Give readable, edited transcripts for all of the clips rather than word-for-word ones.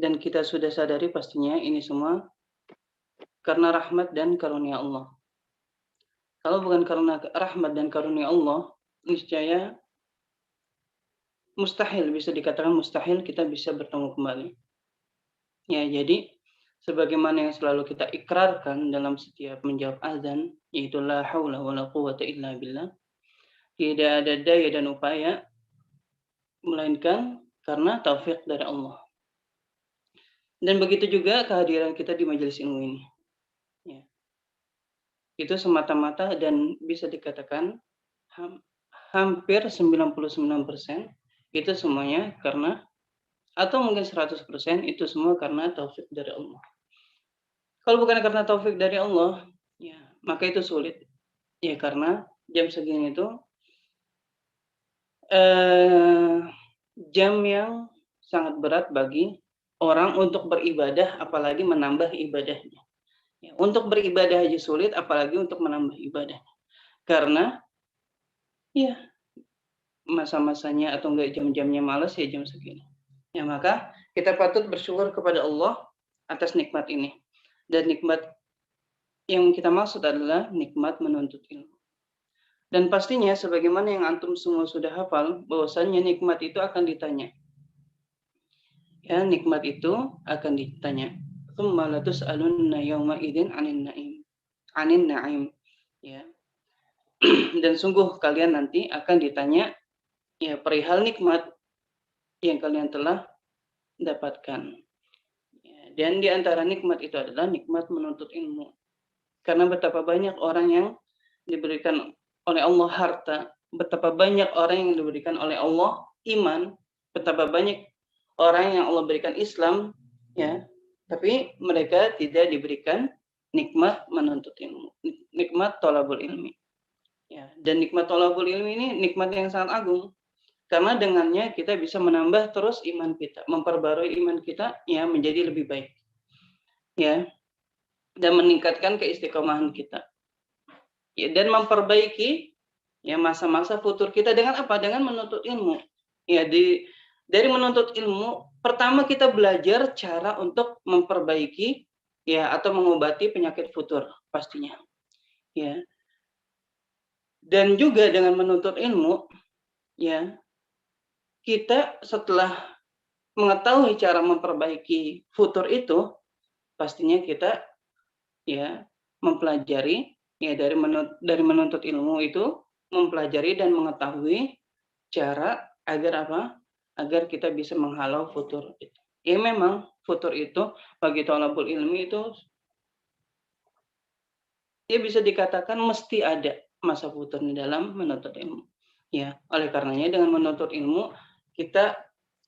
dan kita sudah sadari pastinya ini semua karena rahmat dan karunia Allah. Kalau bukan karena rahmat dan karunia Allah, niscaya mustahil, bisa dikatakan mustahil kita bisa bertemu kembali. Ya, jadi sebagaimana yang selalu kita ikrarkan dalam setiap menjawab azan, yaitu la haula wala quwwata illa billah. Tidak ada daya dan upaya melainkan karena taufik dari Allah. Dan begitu juga kehadiran kita di majelis ilmu ini. Ya. Itu semata-mata dan bisa dikatakan hampir 99% itu semuanya karena, atau mungkin 100% itu semua karena taufik dari Allah. Kalau bukan karena taufik dari Allah, ya maka itu sulit. Ya karena jam segini itu jam yang sangat berat bagi orang untuk beribadah, apalagi menambah ibadahnya. Ya, untuk beribadah aja sulit, apalagi untuk menambah ibadah. Karena ya masa-masanya atau enggak jam-jamnya malas ya jam segini. Ya maka kita patut bersyukur kepada Allah atas nikmat ini. Dan nikmat yang kita maksud adalah nikmat menuntut ilmu. Dan pastinya sebagaimana yang antum semua sudah hafal, bahwasannya nikmat itu akan ditanya. Ya, nikmat itu akan ditanya. Tsumma latus'alunna yauma idzin 'anin na'im. Ya. Dan sungguh kalian nanti akan ditanya ya perihal nikmat yang kalian telah dapatkan. Ya, dan di antara nikmat itu adalah nikmat menuntut ilmu. Karena betapa banyak orang yang diberikan oleh Allah harta, betapa banyak orang yang diberikan oleh Allah iman, betapa banyak orang yang Allah berikan Islam, ya, tapi mereka tidak diberikan nikmat menuntut ilmu, nikmat thalabul ilmi. Ya, dan nikmat thalabul ilmi ini nikmat yang sangat agung. Karena dengannya kita bisa menambah terus iman kita, memperbarui iman kita ya menjadi lebih baik. Ya. Dan meningkatkan keistiqomahan kita. Ya, dan memperbaiki ya masa-masa futur kita dengan apa? Dengan menuntut ilmu. Ya, dari menuntut ilmu, pertama kita belajar cara untuk memperbaiki ya atau mengobati penyakit futur pastinya. Ya. Dan juga dengan menuntut ilmu, ya, kita setelah mengetahui cara memperbaiki futur itu, pastinya kita ya mempelajari ya dari menuntut ilmu itu mempelajari dan mengetahui cara agar apa? Agar kita bisa menghalau futur itu. Ya memang futur itu bagi thalabul ilmi itu ya bisa dikatakan mesti ada masa futur di dalam menuntut ilmu. Ya, oleh karenanya dengan menuntut ilmu kita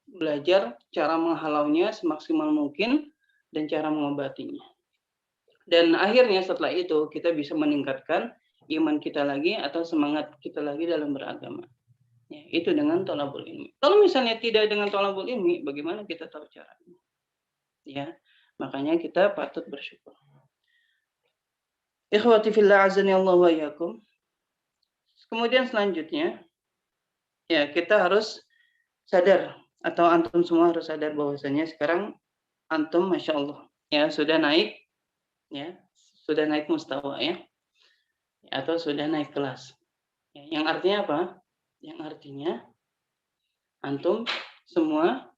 belajar cara menghalaunya semaksimal mungkin dan cara mengobatinya. Dan akhirnya setelah itu kita bisa meningkatkan iman kita lagi atau semangat kita lagi dalam beragama. Ya, itu dengan thalabul ilmi. Kalau misalnya tidak dengan thalabul ilmi, bagaimana kita tahu caranya? Ya, makanya kita patut bersyukur. Ikhwati fillah azani Allah wa iyyakum. Kemudian selanjutnya, ya kita harus sadar atau antum semua harus sadar bahwasanya sekarang antum masya Allah ya sudah naik mustawa ya atau sudah naik kelas. Ya, yang artinya apa? Yang artinya antum semua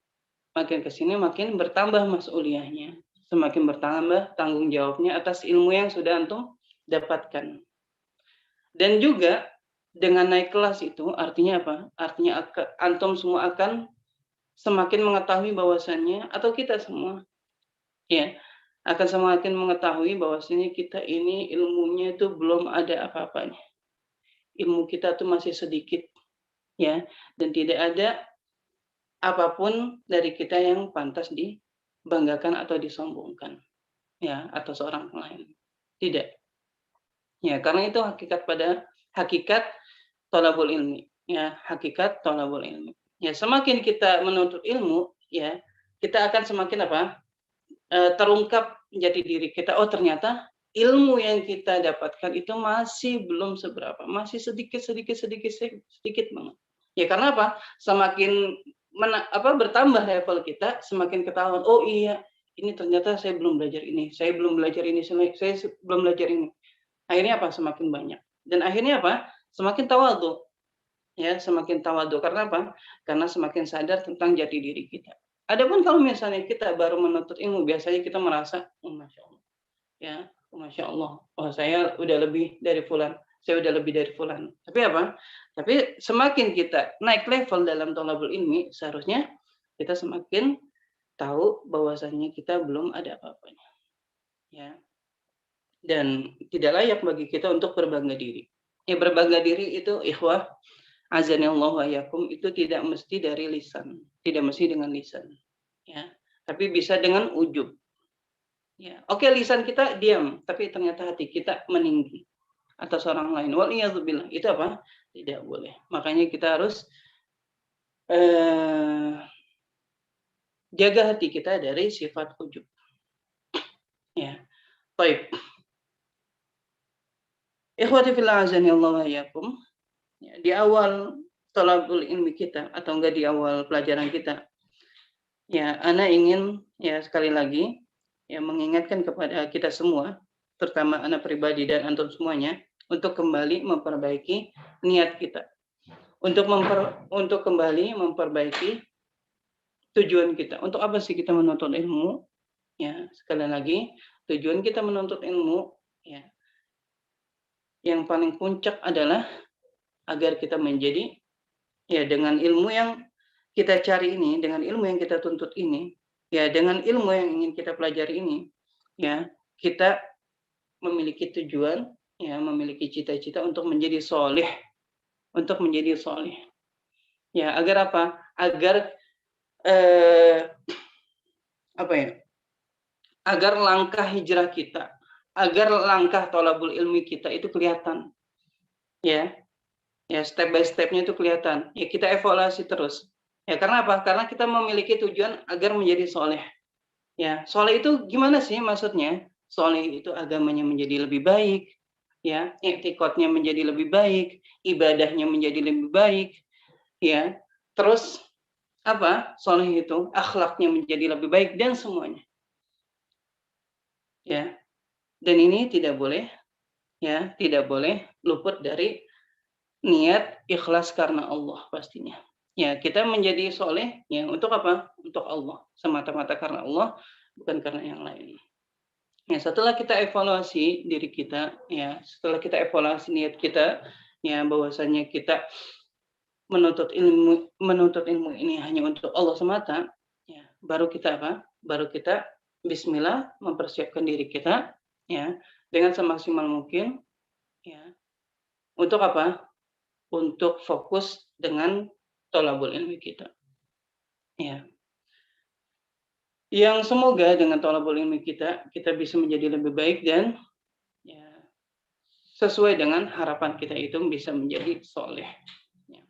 makin kesini makin bertambah mas'uliyahnya, semakin bertambah tanggung jawabnya atas ilmu yang sudah antum dapatkan. Dan juga dengan naik kelas itu artinya apa? Artinya antum semua akan semakin mengetahui bahwasannya atau kita semua ya akan semakin mengetahui bahwasannya kita ini ilmunya itu belum ada apa-apanya. Ilmu kita tuh masih sedikit ya dan tidak ada apapun dari kita yang pantas dibanggakan atau disombongkan ya atas orang lain. Tidak. Ya, karena itu hakikat thalabul ilmi. Ya, hakikat thalabul ilmi. Ya, semakin kita menuntut ilmu, ya, kita akan semakin apa? Terungkap jati diri kita. Oh, ternyata ilmu yang kita dapatkan itu masih belum seberapa, masih sedikit banget. Ya, karena apa? Semakin bertambah level kita, semakin ketahuan, oh iya, ini ternyata saya belum belajar ini, saya belum belajar ini, saya belum belajar ini. Akhirnya apa? Semakin banyak. Dan akhirnya apa? Semakin tawadhu. Ya, semakin tawadhu. Karena apa? Karena semakin sadar tentang jati diri kita. Adapun kalau misalnya kita baru menuntut ilmu, biasanya kita merasa, oh, Masya Allah. Ya, oh, Masya Allah. Oh, saya udah lebih dari fulan. Saya udah lebih dari fulan. Tapi apa? Tapi semakin kita naik level dalam thalabul ilmi, seharusnya kita semakin tahu bahwasanya kita belum ada apa-apanya. Ya. Dan tidak layak bagi kita untuk berbangga diri. Ya, berbangga diri itu ikhwah azanillahu wa yakum, itu tidak mesti dari lisan, tidak mesti dengan lisan. Ya, tapi bisa dengan ujub. Ya, oke, lisan kita diam, tapi ternyata hati kita meninggi atas orang lain. Waliyadzubillah, itu apa? Tidak boleh. Makanya kita harus jaga hati kita dari sifat ujub. Ya, baik. Ikhwati fillah azanillahu wa yakum. Ya, di awal thalabul ilmi kita atau enggak di awal pelajaran kita, ya, ana ingin ya sekali lagi ya mengingatkan kepada kita semua, terutama ana pribadi dan antum semuanya, untuk kembali memperbaiki niat kita, untuk kembali memperbaiki tujuan kita. Untuk apa sih kita menuntut ilmu? Ya, sekali lagi, tujuan kita menuntut ilmu, ya, yang paling puncak adalah agar kita menjadi, ya, dengan ilmu yang kita cari ini, dengan ilmu yang kita tuntut ini, ya, dengan ilmu yang ingin kita pelajari ini, ya, kita memiliki tujuan, ya, memiliki cita-cita untuk menjadi soleh, untuk menjadi soleh. Ya, agar apa? Agar apa ya? Agar langkah hijrah kita, agar langkah thalabul ilmi kita itu kelihatan, ya, ya, step by stepnya itu kelihatan. Ya, kita evaluasi terus. Ya, karena apa? Karena kita memiliki tujuan agar menjadi soleh. Ya, soleh itu gimana sih maksudnya? Soleh itu agamanya menjadi lebih baik, ya, i'tiqadnya menjadi lebih baik, ibadahnya menjadi lebih baik, ya. Terus apa? Soleh itu akhlaknya menjadi lebih baik dan semuanya. Ya. Dan ini tidak boleh, ya, tidak boleh luput dari niat ikhlas karena Allah pastinya. Ya, kita menjadi soleh ya untuk apa? Untuk Allah, semata-mata karena Allah, bukan karena yang lain. Ya, setelah kita evaluasi diri kita, ya, setelah kita evaluasi niat kita, ya, bahwasanya kita menuntut ilmu ini hanya untuk Allah semata, ya, baru kita apa? Baru kita bismillah mempersiapkan diri kita, ya, dengan semaksimal mungkin, ya, untuk apa? Untuk fokus dengan thalabul ilmi kita. Ya. Yang semoga dengan thalabul ilmi kita bisa menjadi lebih baik dan ya, sesuai dengan harapan kita itu bisa menjadi soleh. Ya.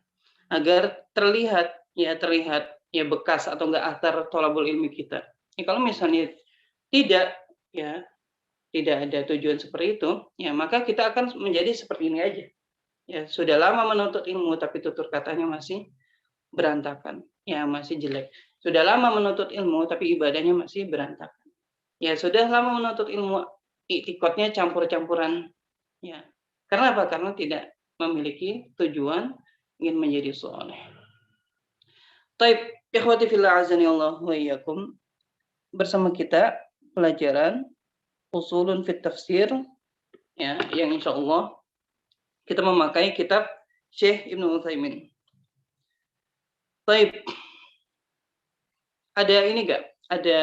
Agar terlihat ya bekas atau enggak athar thalabul ilmi kita. Ya, kalau misalnya tidak, ya, tidak ada tujuan seperti itu, ya, maka kita akan menjadi seperti ini aja. Ya, sudah lama menuntut ilmu tapi tutur katanya masih berantakan, ya, masih jelek. Sudah lama menuntut ilmu tapi ibadahnya masih berantakan. Ya, sudah lama menuntut ilmu, i'tiqadnya campur-campuran. Ya. Karena apa? Karena tidak memiliki tujuan ingin menjadi soleh. Taib, ikhwati fillah azani Allah wa iyyakum. Bersama kita pelajaran usulun fit tafsir, ya, yang insyaallah kita memakai kitab Syekh Ibnu Utsaimin. Taib. Ada ini enggak? Ada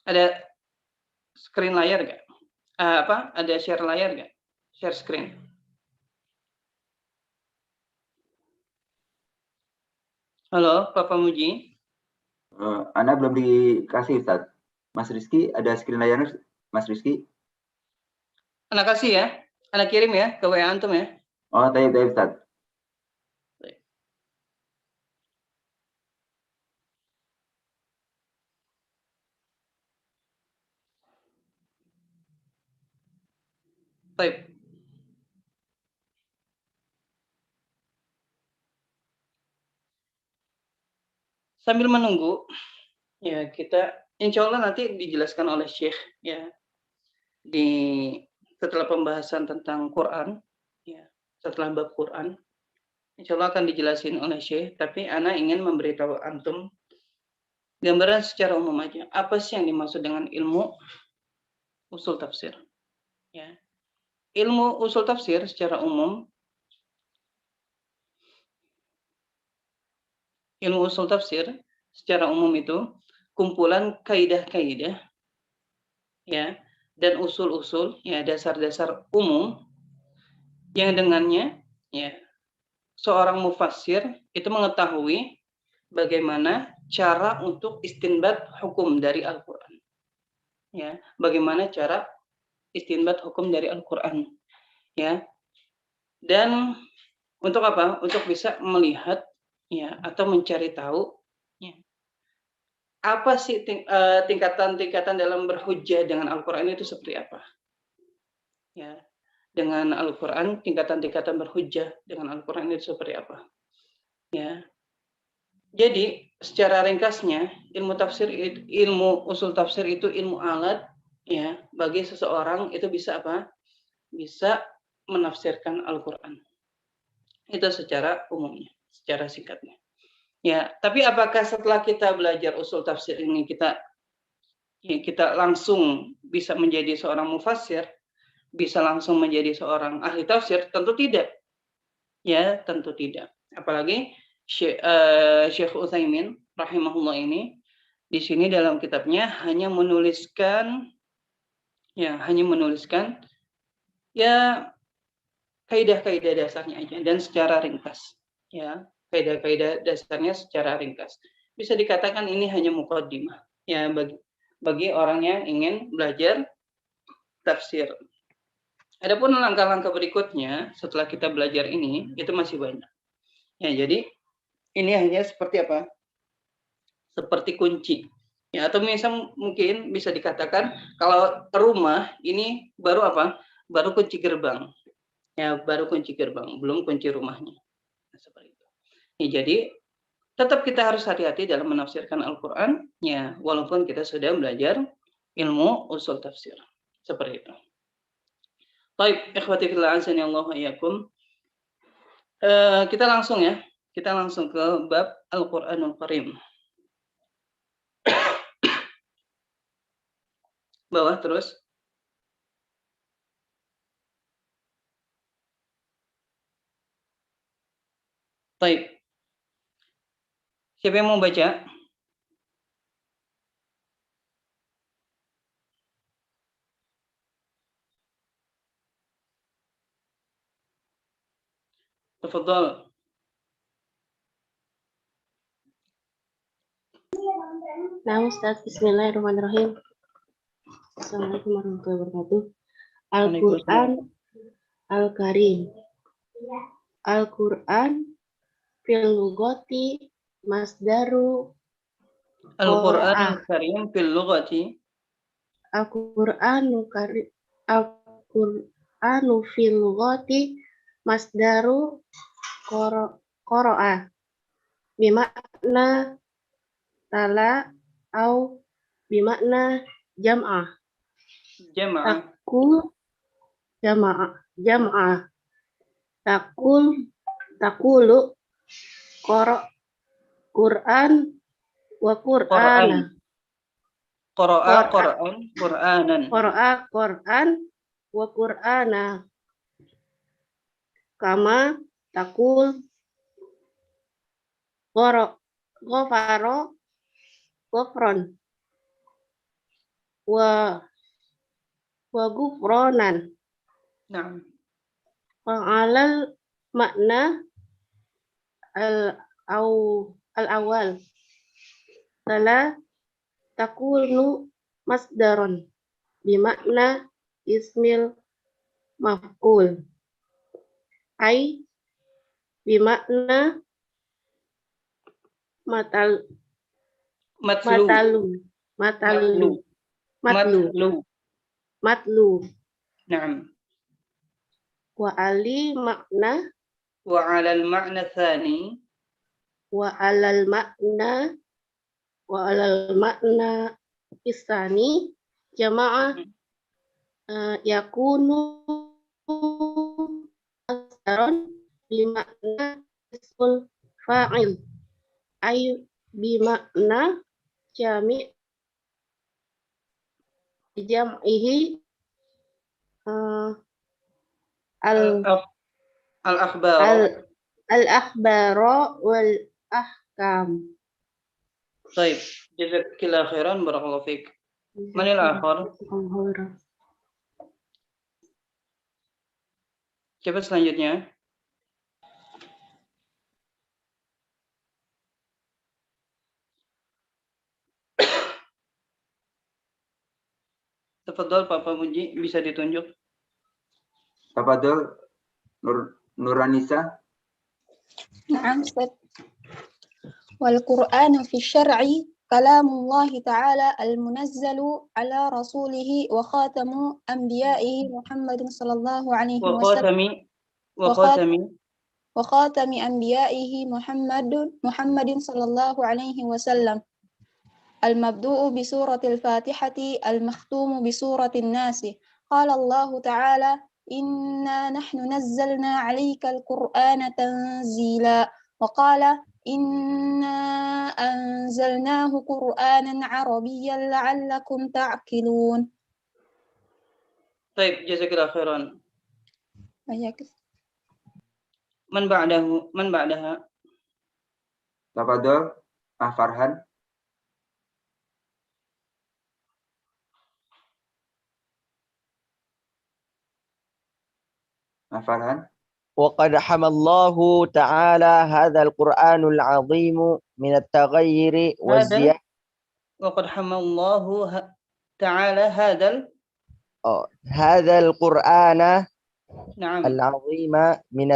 ada screen layar enggak? Ada share layar enggak? Share screen. Halo, Pak Pamuji. Ana belum dikasih, Ustaz. Mas Rizky, ada screen layarnya, Mas Rizky? Ana kasih ya. Ana kirim ya ke WA antum ya. Oh, taib, Ustaz. Baik. sambil menunggu, ya kita insya Allah nanti dijelaskan oleh Syekh ya setelah pembahasan tentang Quran, ya setelah bab Quran, insya Allah akan dijelasin oleh Syekh. Tapi Ana ingin memberitahu antum gambaran secara umum aja. Apa sih yang dimaksud dengan ilmu usul tafsir? Ya, ilmu usul tafsir secara umum, ilmu usul tafsir secara umum itu kumpulan kaidah-kaidah ya dan usul-usul ya dasar-dasar umum yang dengannya ya seorang mufassir itu mengetahui bagaimana cara untuk istinbat hukum dari Al-Qur'an. Ya, bagaimana cara istinbat hukum dari Al-Qur'an ya. Dan untuk apa? Untuk bisa melihat ya atau mencari tahu ya, apa sih tingkatan-tingkatan dalam berhujjah dengan Al-Qur'an itu seperti apa? Ya, dengan Al-Qur'an tingkatan-tingkatan berhujjah dengan Al-Qur'an itu seperti apa? Ya. Jadi secara ringkasnya ilmu usul tafsir itu ilmu alat ya bagi seseorang itu bisa apa? Bisa menafsirkan Al-Qur'an. Itu secara umumnya, secara singkatnya. Ya, tapi apakah setelah kita belajar usul tafsir ini kita langsung bisa menjadi seorang mufassir, bisa langsung menjadi seorang ahli tafsir? Tentu tidak. Ya, tentu tidak. Apalagi Syekh Utsaimin rahimahullah ini di sini dalam kitabnya hanya menuliskan ya kaidah-kaidah dasarnya aja dan secara ringkas. Ya, kaidah-kaidah dasarnya secara ringkas. Bisa dikatakan ini hanya muqaddimah ya bagi orang yang ingin belajar tafsir. Adapun langkah-langkah berikutnya setelah kita belajar ini itu masih banyak. Ya, jadi ini hanya seperti apa? Seperti kunci. Ya, atau misal mungkin bisa dikatakan kalau rumah ini baru apa? Baru kunci gerbang. Ya, baru kunci gerbang, belum kunci rumahnya. Nah, seperti itu. Ya, jadi tetap kita harus hati-hati dalam menafsirkan Al-Qur'an ya, walaupun kita sudah belajar ilmu usul tafsir. Seperti itu. Baik, ikhwati fillah azani Allah wa iyyakum. Kita langsung ya. Kita langsung ke bab Al-Qur'anul Karim. Bawah terus. Baik. Siapa yang mau baca? Tafadhal. Nah, Ustaz, bismillahirrahmanirrahim. Assalamualaikum warahmatullahi wabarakatuh. Al-Quran Al-Karim. Al-Quran fil lughati masdaru Al-Qur'an Al-Karim fil lughati. Al-Qur'anu Karim. Al-Qur'anu fil lughati masdaru qara'a. Bimakna tala au bimakna jam'ah. Jama'ah. Jam'ah. Takulu Quran wa Qur'ana. Qur'anan. Quran wa Qur'ana. Kama takul ghafaro ghafron wa ghufronan. Nah. Fa'alal makna al-awal tala takunu masdaron bimakna ismil maf'ul ai bimakna matlu. Naam. Wa alal makna tsani. Wa alal makna Wa alal makna isani jama'ah yakunu masdaron bimakna ismul fa'il ay bimakna jami' jam'ihi al-akhbar. al-akhbaro wal ahkam. Baik, jazakallahu khairan, barakallahu fiik. Manil akhar? Siapa selanjutnya? Tafadhol Pak Muji, bisa ditunjuk. Tafadhol Nuranisa. نعم أستاذ. والقرآن في الشرع كلام الله تعالى المنزل على رسوله وخاتم أنبيائه محمد صلى الله عليه وسلم وخاتم أنبيائه محمد صلى الله عليه وسلم المبدوء بسورة الفاتحة المختوم بسورة الناس. قال الله تعالى إنا نحن نزلنا عليك القرآن تنزيلا وقال إنا أنزلناه قرآنا عربيا لعلكم تعقلون. طيب جزاك الله خيرا. من بعدها تفضل فرحان. فرحان. وقد حمى الله تعالى هذا القرآن العظيم من التغير والزيادة. وقد حمى الله تعالى هذا القرآن نعم العظيم من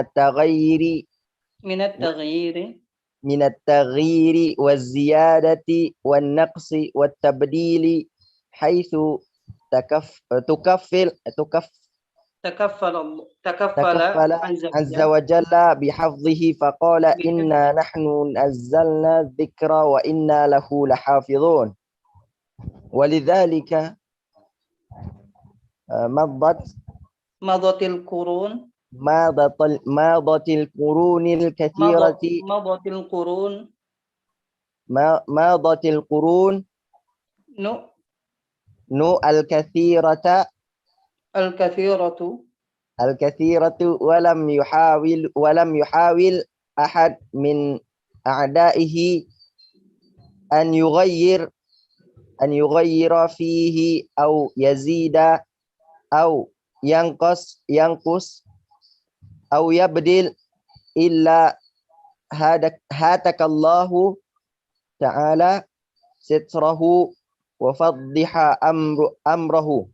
التغير والزيادة والنقص والتبديل حيث تكفل عز وجل بحفظه فقال إنا نحن نزلنا الذكر وإنا له لحافظون. ولذلك مضت القرون الكثيرة ولم يحاول أحد من أعدائه أن يغير فيه أو يزيد أو ينقص أو يبدل إلا هاتك الله تعالى ستره وفضح أمره.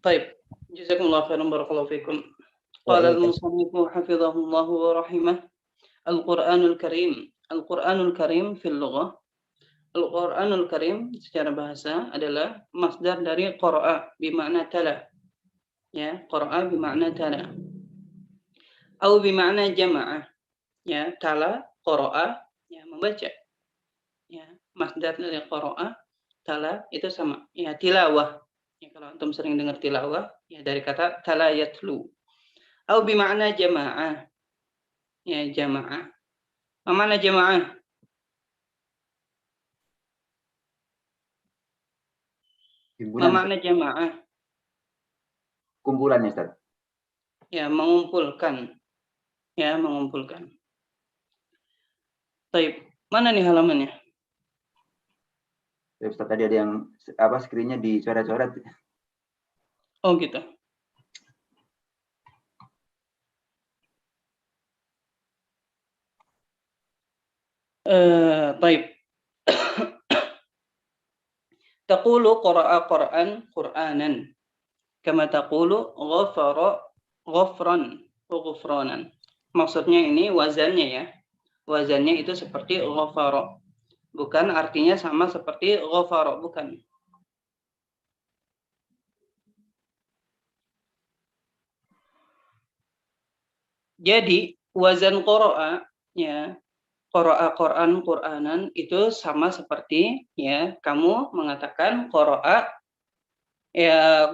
طيب جزاكم الله خيرا بارك الله فيكم. قال المصنف حفظه الله ورحمه القرآن الكريم في اللغة. Al-Quranul Karim secara bahasa adalah masdar dari qara'a bimakna tala. Ya, qara'a bimakna tala. Atau bimakna jama'ah. Ya, tala, qara'a, ya membaca. Ya, masdar dari qara'a, tala itu sama. Ya, tilawah. Ya, kalau antum sering dengar tilawah, ya dari kata tala yatlu. Atau bimakna jama'ah. Ya, jama'ah. Mana jama'ah? Makna jamaah. Kumpulan ya, Ustaz. Ya, mengumpulkan. Ya, mengumpulkan. Baik, mana nih halamannya? Ya, Ustaz, tadi ada yang screen-nya dicoret-coret. Oh, gitu. Baik. Taqulu qara'a Qur'anan kama taqulu ghafara ghafran wa ghufranan. Maksudnya ini wazannya ya. Wazannya itu seperti ghafara. Bukan artinya sama seperti ghafara, bukan. Jadi wazan qara'a ya, qara'a Qur'anan itu sama seperti ya kamu mengatakan qara'a ya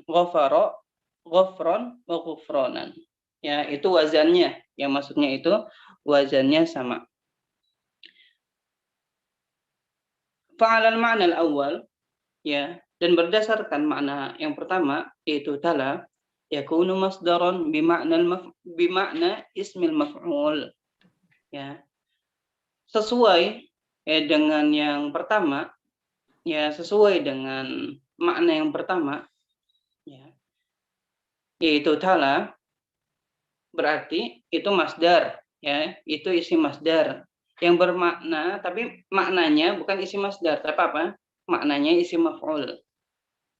ghafara ghafran wa ghufranan. Ya, itu wazannya. Yang maksudnya itu wazannya sama. Fa'alal ma'na al-awwal ya, dan berdasarkan makna yang pertama yaitu tala yakunu masdaran bima'na ismil maf'ul. Ya. Sesuai dengan yang pertama, ya sesuai dengan makna yang pertama, ya, yaitu tala berarti itu masdar, ya itu isi masdar yang bermakna, tapi maknanya bukan isi masdar, tapi apa? Maknanya isi maf'ul,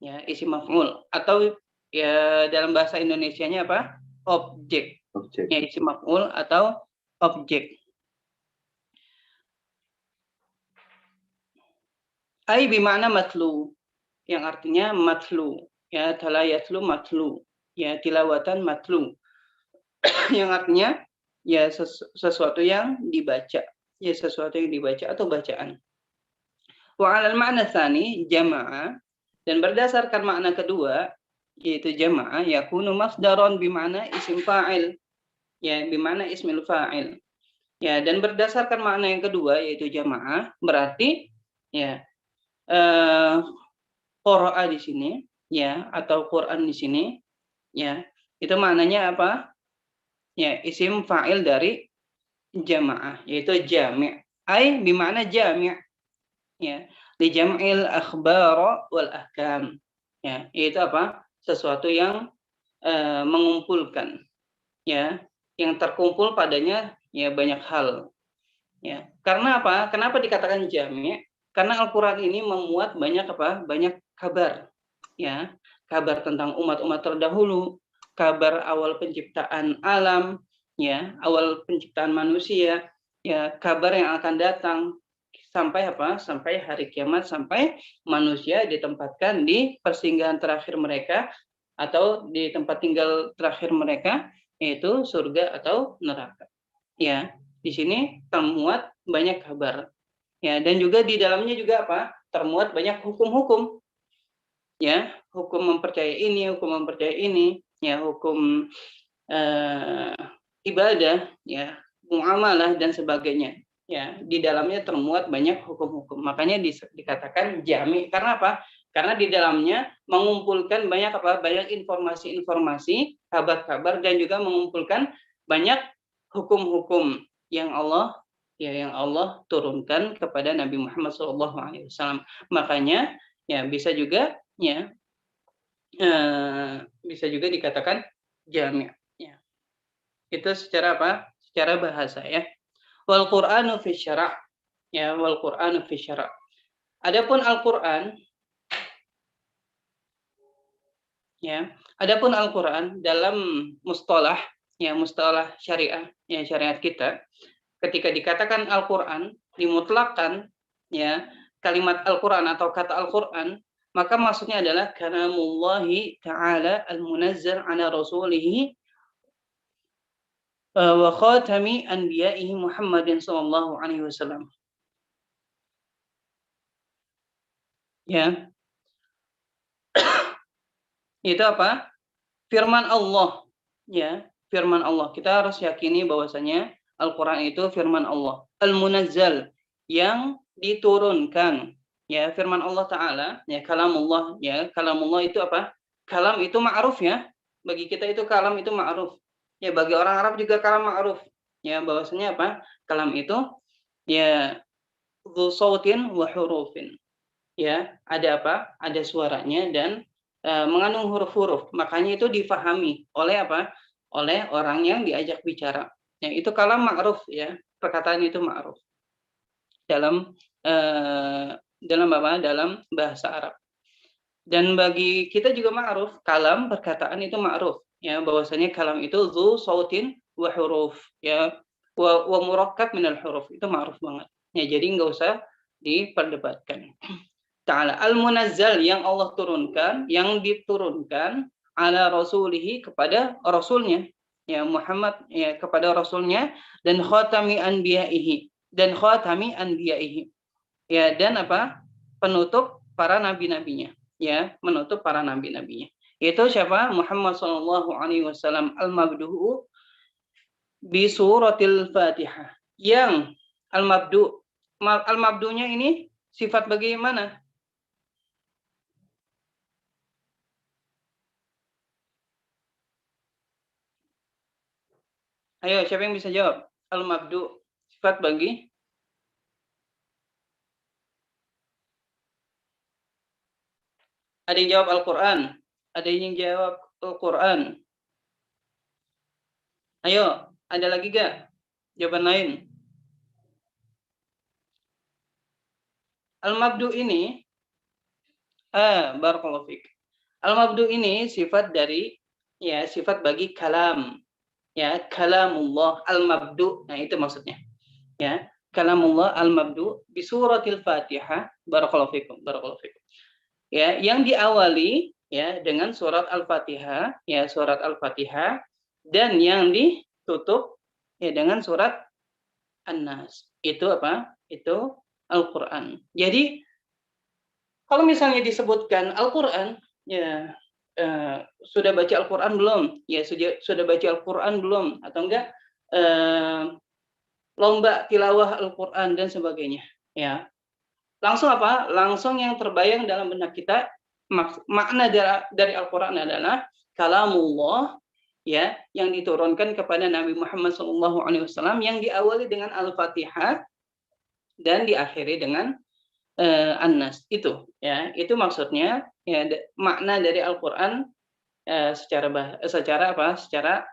ya isi maf'ul atau ya dalam bahasa Indonesianya apa? Objek, ya isi maf'ul atau objek. Ai bimana matlu, yang artinya matlu, ya tala yatlu matlu, ya tilawatan matlu, yang artinya ya sesuatu yang dibaca, ya sesuatu yang dibaca atau bacaan. Wa 'alal ma'na tsani jama'a, dan berdasarkan makna kedua yaitu jama'a yakunu masdaron bima'na isim fa'il, ya bima'na ismil fa'il. Ya, dan berdasarkan makna yang kedua yaitu jamaah berarti ya qira'a di sini ya atau Quran di sini ya itu maknanya apa? Ya, isim fa'il dari jamaah yaitu jami'. Ai bimana jami'. Ya, li jam'il akhbar wal ahkam. Ya, itu apa? Sesuatu yang mengumpulkan ya, yang terkumpul padanya ya banyak hal. Ya. Karena apa? Kenapa dikatakan jami'? Karena Al-Qur'an ini memuat banyak apa? Banyak kabar. Ya, kabar tentang umat-umat terdahulu, kabar awal penciptaan alam, ya, awal penciptaan manusia, ya, kabar yang akan datang sampai apa? Sampai hari kiamat, sampai manusia ditempatkan di persinggahan terakhir mereka atau di tempat tinggal terakhir mereka, yaitu surga atau neraka. Ya, di sini termuat banyak kabar. Ya, dan juga di dalamnya juga apa? Termuat banyak hukum-hukum. Ya, hukum mempercayai ini, hukum mempercayai ini, ya hukum ibadah, ya muamalah dan sebagainya. Ya, di dalamnya termuat banyak hukum-hukum. Makanya dikatakan jami. Karena apa? Karena di dalamnya mengumpulkan banyak apa? Banyak informasi-informasi, kabar-kabar, dan juga mengumpulkan banyak hukum-hukum yang Allah turunkan kepada Nabi Muhammad SAW. Makanya ya bisa juga ya bisa juga dikatakan jami'. Ya. Itu secara apa? Secara bahasa ya. Wal Qur'anu fi syara'. Ya, wal Qur'anu fi syara'. Adapun Al-Qur'an ya, adapun Al-Qur'an dalam mustalah ya, mustalah syariah, ya syariat kita, ketika dikatakan Al-Qur'an dimutlakkan ya, kalimat Al-Qur'an atau kata Al-Qur'an, maka maksudnya adalah kalamullahi ta'ala al-munazzal ala rasulihi wa khatami anbiya'ihi Muhammadin sallallahu alaihi wasallam. Ya. Itu apa? Firman Allah. Ya, firman Allah. Kita harus yakini bahwasanya Al-Qur'an itu firman Allah. Al-munazzal, yang diturunkan. Ya, firman Allah Ta'ala, ya kalamullah, ya kalamullah itu apa? Kalam itu ma'ruf ya. Bagi kita itu kalam itu ma'ruf. Ya, bagi orang Arab juga kalam ma'ruf. Ya, bahwasanya apa? Kalam itu ya dzu sautin wa hurufin. Ya, ada apa? Ada suaranya dan mengandung huruf-huruf. Makanya itu difahami oleh apa? Oleh orang yang diajak bicara. Ya, itu kalam ma'ruf ya. Perkataan itu ma'ruf. Dalam dalam bahasa Arab. Dan bagi kita juga ma'ruf, kalam perkataan itu ma'ruf ya, bahwasanya kalam itu dzu sautin wa huruf ya, wa murakkab minal huruf, itu ma'ruf banget. Ya, jadi enggak usah diperdebatkan. Ta'ala al-munazzal, yang Allah turunkan, yang diturunkan ala rasulihi, kepada rasulnya ya Muhammad ya kepada rasulnya dan khatami anbiya'ihi ya, dan apa, penutup para nabi-nabinya, ya, menutup para nabi-nabinya. Itu siapa? Muhammad sallallahu alaihi wasallam al-mabdu'u bi suratil Fatihah. Yang al-mabdu'nya ini sifat bagaimana? Ayo, siapa yang bisa jawab? Al-mabdu sifat bagi? Ada yang jawab Al-Quran? Ada yang jawab Al-Quran? Ayo, ada lagi gak jawaban lain? Al-mabdu ini, barakallahu fik. Al-mabdu ini sifat dari, ya, sifat bagi kalam, ya, kalamullah al-mabdu. Nah, itu maksudnya, ya, kalamullah al-mabdu bi suratil Fatihah, barakallahu fikum, barakallahu fikum. Ya, yang diawali ya dengan surat Al-Fatihah, ya, surat Al-Fatihah, dan yang ditutup ya dengan surat An-Nas. Itu apa? Itu Al-Qur'an. Jadi kalau misalnya disebutkan Al-Qur'an, ya sudah baca Al-Qur'an belum? Ya, sudah baca Al-Qur'an belum? Atau enggak lomba tilawah Al-Qur'an dan sebagainya, ya. Langsung apa? Langsung yang terbayang dalam benak kita, makna dari Al-Qur'an adalah kalamullah, ya, yang diturunkan kepada Nabi Muhammad SAW yang diawali dengan Al-Fatihah dan diakhiri dengan An-Nas. Itu, ya, itu maksudnya, ya, makna dari Al-Qur'an secara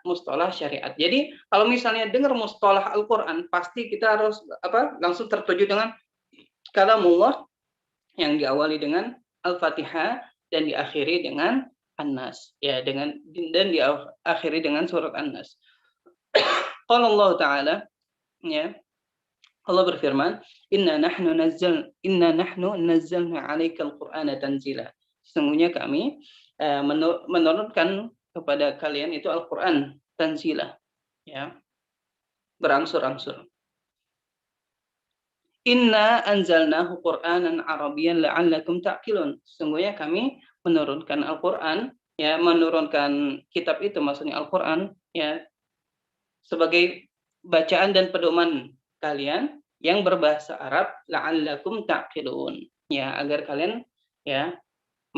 mustalah syariat. Jadi kalau misalnya dengar mustalah Al-Qur'an, pasti kita harus langsung tertuju dengan kalamullah yang diawali dengan Al-Fatihah dan diakhiri dengan An-Nas, ya, dan diakhiri dengan surat An-Nas. Qala Allah Ta'ala, ya, Allah berfirman, inna nahnu nazzalna 'alaikal Qur'ana tanzila. Sesungguhnya kami menurunkan kepada kalian itu Al-Qur'an tanzila, ya, berangsur-angsur. Inna anzalnahu Qur'anan Arabiyyan la'allakum ta'qilun. Sesungguhnya kami menurunkan Al-Qur'an, ya, menurunkan kitab itu maksudnya Al-Qur'an, ya, sebagai bacaan dan pedoman kalian yang berbahasa Arab, la'allakum ta'qilun. Ya, agar kalian, ya,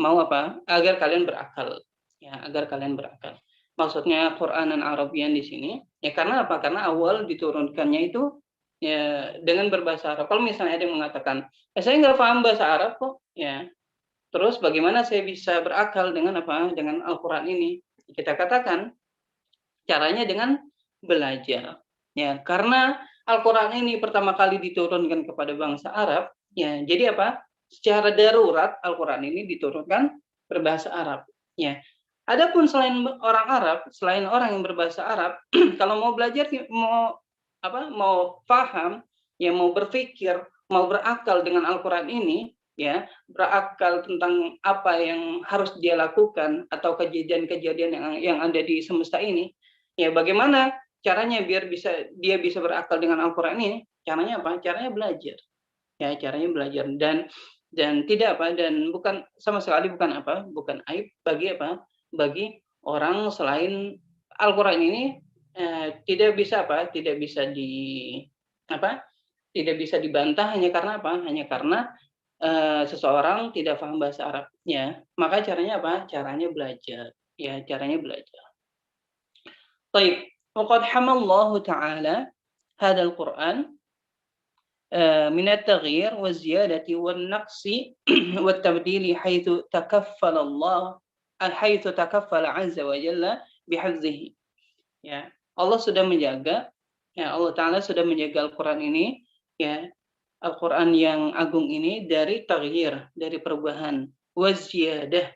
mau apa? Agar kalian berakal. Ya, agar kalian berakal. Maksudnya Qur'anan Arabiyyan di sini, ya, karena apa? Karena awal diturunkannya itu ya dengan berbahasa Arab. Kalau misalnya ada yang mengatakan, saya nggak paham bahasa Arab kok, ya, terus bagaimana saya bisa berakal dengan apa? Dengan Al-Quran ini? Kita katakan caranya dengan belajar, ya, karena Al-Quran ini pertama kali diturunkan kepada bangsa Arab, ya, jadi apa? Secara darurat Al-Quran ini diturunkan berbahasa Arab, ya. Adapun selain orang Arab, selain orang yang berbahasa Arab, kalau mau belajar, mau paham, ya, mau berpikir, mau berakal dengan Al-Quran ini, ya, berakal tentang apa yang harus dia lakukan atau kejadian-kejadian yang ada di semesta ini, ya, bagaimana caranya biar dia bisa berakal dengan Al-Quran ini? Caranya apa? Caranya belajar, ya, caranya belajar, dan tidak dan bukan sama sekali bukan aib bagi orang selain Al-Quran ini. Tidak bisa dibantah hanya karena hanya karena seseorang tidak paham bahasa Arabnya. Maka caranya caranya belajar, ya, caranya belajar. Baik, waqad hamallahu ta'ala hadzal Qur'an min at-taghyir wa ziyadati wan naqsi wa tabdili haitsu takaffala azza wa jalla bihifzihi. Ya, Allah sudah menjaga, ya, Allah Ta'ala sudah menjaga Al-Quran ini, ya, Al-Quran yang agung ini dari taghyir, dari perubahan, waziyadah,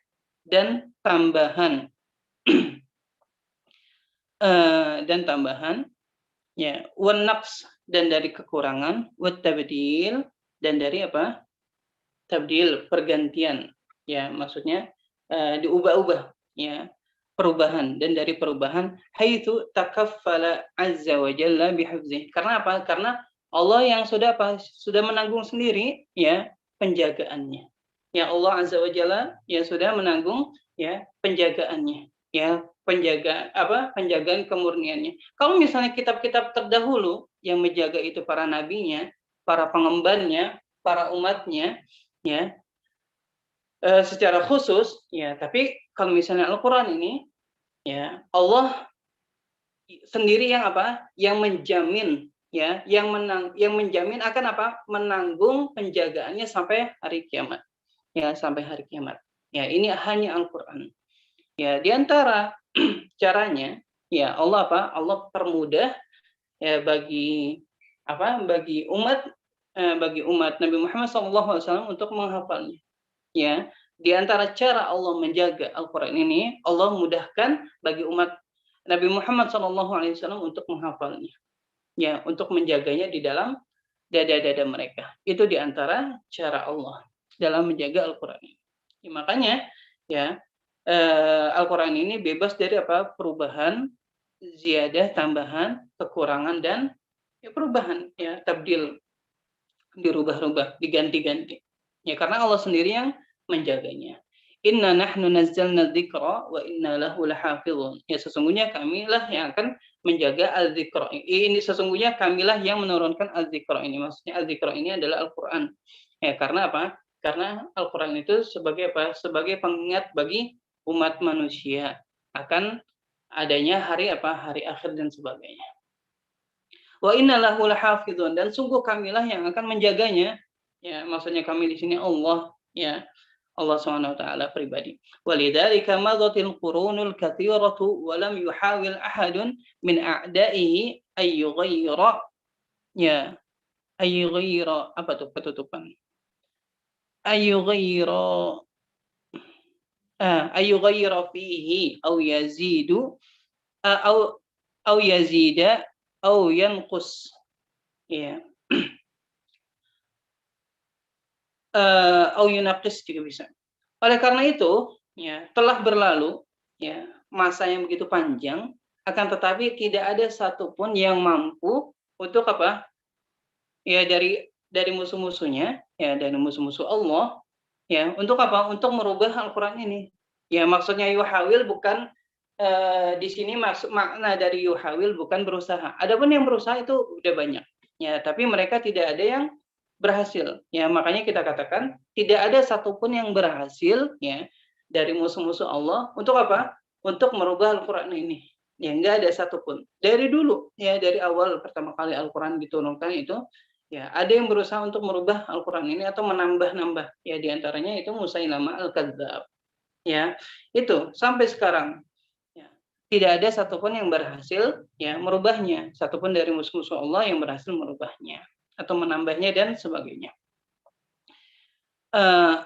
dan tambahan, ya, wan naqs, dan dari kekurangan, wat tabdil, dan dari tabdil, pergantian, ya, maksudnya diubah-ubah, ya, perubahan, dan dari perubahan haitsu takaffala azza wa jalla bihifzih. Karena apa? Karena Allah yang sudah menanggung sendiri ya penjagaannya. Ya Allah azza wa jalla yang sudah menanggung ya penjagaannya, ya penjagaan kemurniannya. Kalau misalnya kitab-kitab terdahulu yang menjaga itu para nabinya, para pengembannya, para umatnya, ya secara khusus, ya. Tapi kalau misalnya Al-Quran ini, ya Allah sendiri yang menjamin, ya, yang menjamin akan menanggung penjagaannya sampai hari kiamat, ya, sampai hari kiamat. Ya, ini hanya Al-Quran. Ya, diantara caranya, ya Allah Allah permudah ya bagi umat Nabi Muhammad SAW untuk menghafalnya. Ya, di antara cara Allah menjaga Al-Quran ini, Allah mudahkan bagi umat Nabi Muhammad SAW untuk menghafalnya. Ya, untuk menjaganya di dalam dada-dada mereka. Itu di antara cara Allah dalam menjaga Al-Quran ini. Ya, makanya, ya, Al-Quran ini bebas dari perubahan, ziyadah, tambahan, kekurangan, dan ya, perubahan, ya, tabdil, dirubah-rubah, diganti-ganti. Ya, karena Allah sendiri yang menjaganya. Inna nahnu nazzalna dzikra wa inna lahu lahafizun. Ya, sesungguhnya kamilah yang akan menjaga al-dzikra. Ini sesungguhnya kamilah yang menurunkan al-dzikra ini. Maksudnya al-dzikra ini adalah Al-Qur'an. Ya, karena apa? Karena Al-Qur'an itu sebagai pengingat bagi umat manusia akan adanya hari akhir dan sebagainya. Wa inna lahu lahafizun, dan sungguh kamilah yang akan menjaganya. Ya, maksudnya kami di sini Allah, ya, Allah Subhanahu wa taala pribadi. Walidzalika madatil qurunul katsiratu wa lam yuhawil ahadun min a'da'ihi ay yughayyira, ya, ay yughayyira, apa tuh ketutupan? Ay yughayyira fihi aw yazidu aw yazida aw yanqus, ya, aw yunaqis juga bisa. Oleh karena itu, ya, telah berlalu, ya, masa yang begitu panjang, akan tetapi tidak ada satupun yang mampu untuk ya, dari musuh-musuhnya, ya, dari musuh-musuh Allah, ya, untuk untuk merubah Al-Quran ini. Ya, maksudnya yuhawil bukan di sini makna dari yuhawil bukan berusaha. Adapun yang berusaha itu udah banyak, ya, tapi mereka tidak ada yang berhasil. Ya, makanya kita katakan tidak ada satupun yang berhasil, ya, dari musuh-musuh Allah untuk untuk merubah Al-Quran ini. Ya, enggak ada satupun. Dari dulu, ya, dari awal pertama kali Al-Quran diturunkan itu, ya, ada yang berusaha untuk merubah Al-Quran ini atau menambah-nambah. Ya, diantaranya itu Musailamah Al-Kadzdzab. Ya, itu sampai sekarang. Ya, tidak ada satupun yang berhasil, ya, merubahnya. Satupun dari musuh-musuh Allah yang berhasil merubahnya atau menambahnya dan sebagainya.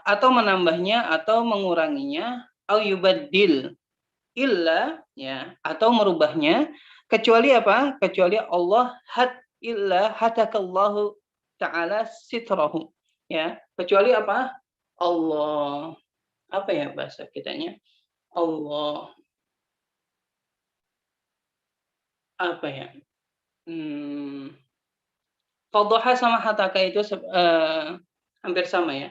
Atau menambahnya atau menguranginya, au yubaddil illa, ya, atau merubahnya, kecuali kecuali Allah illa hatakallahu ta'ala sitrahu, ya, kecuali Allah, ya bahasa kitanya, Allah ya, fadhaha sama hataka itu hampir sama, ya.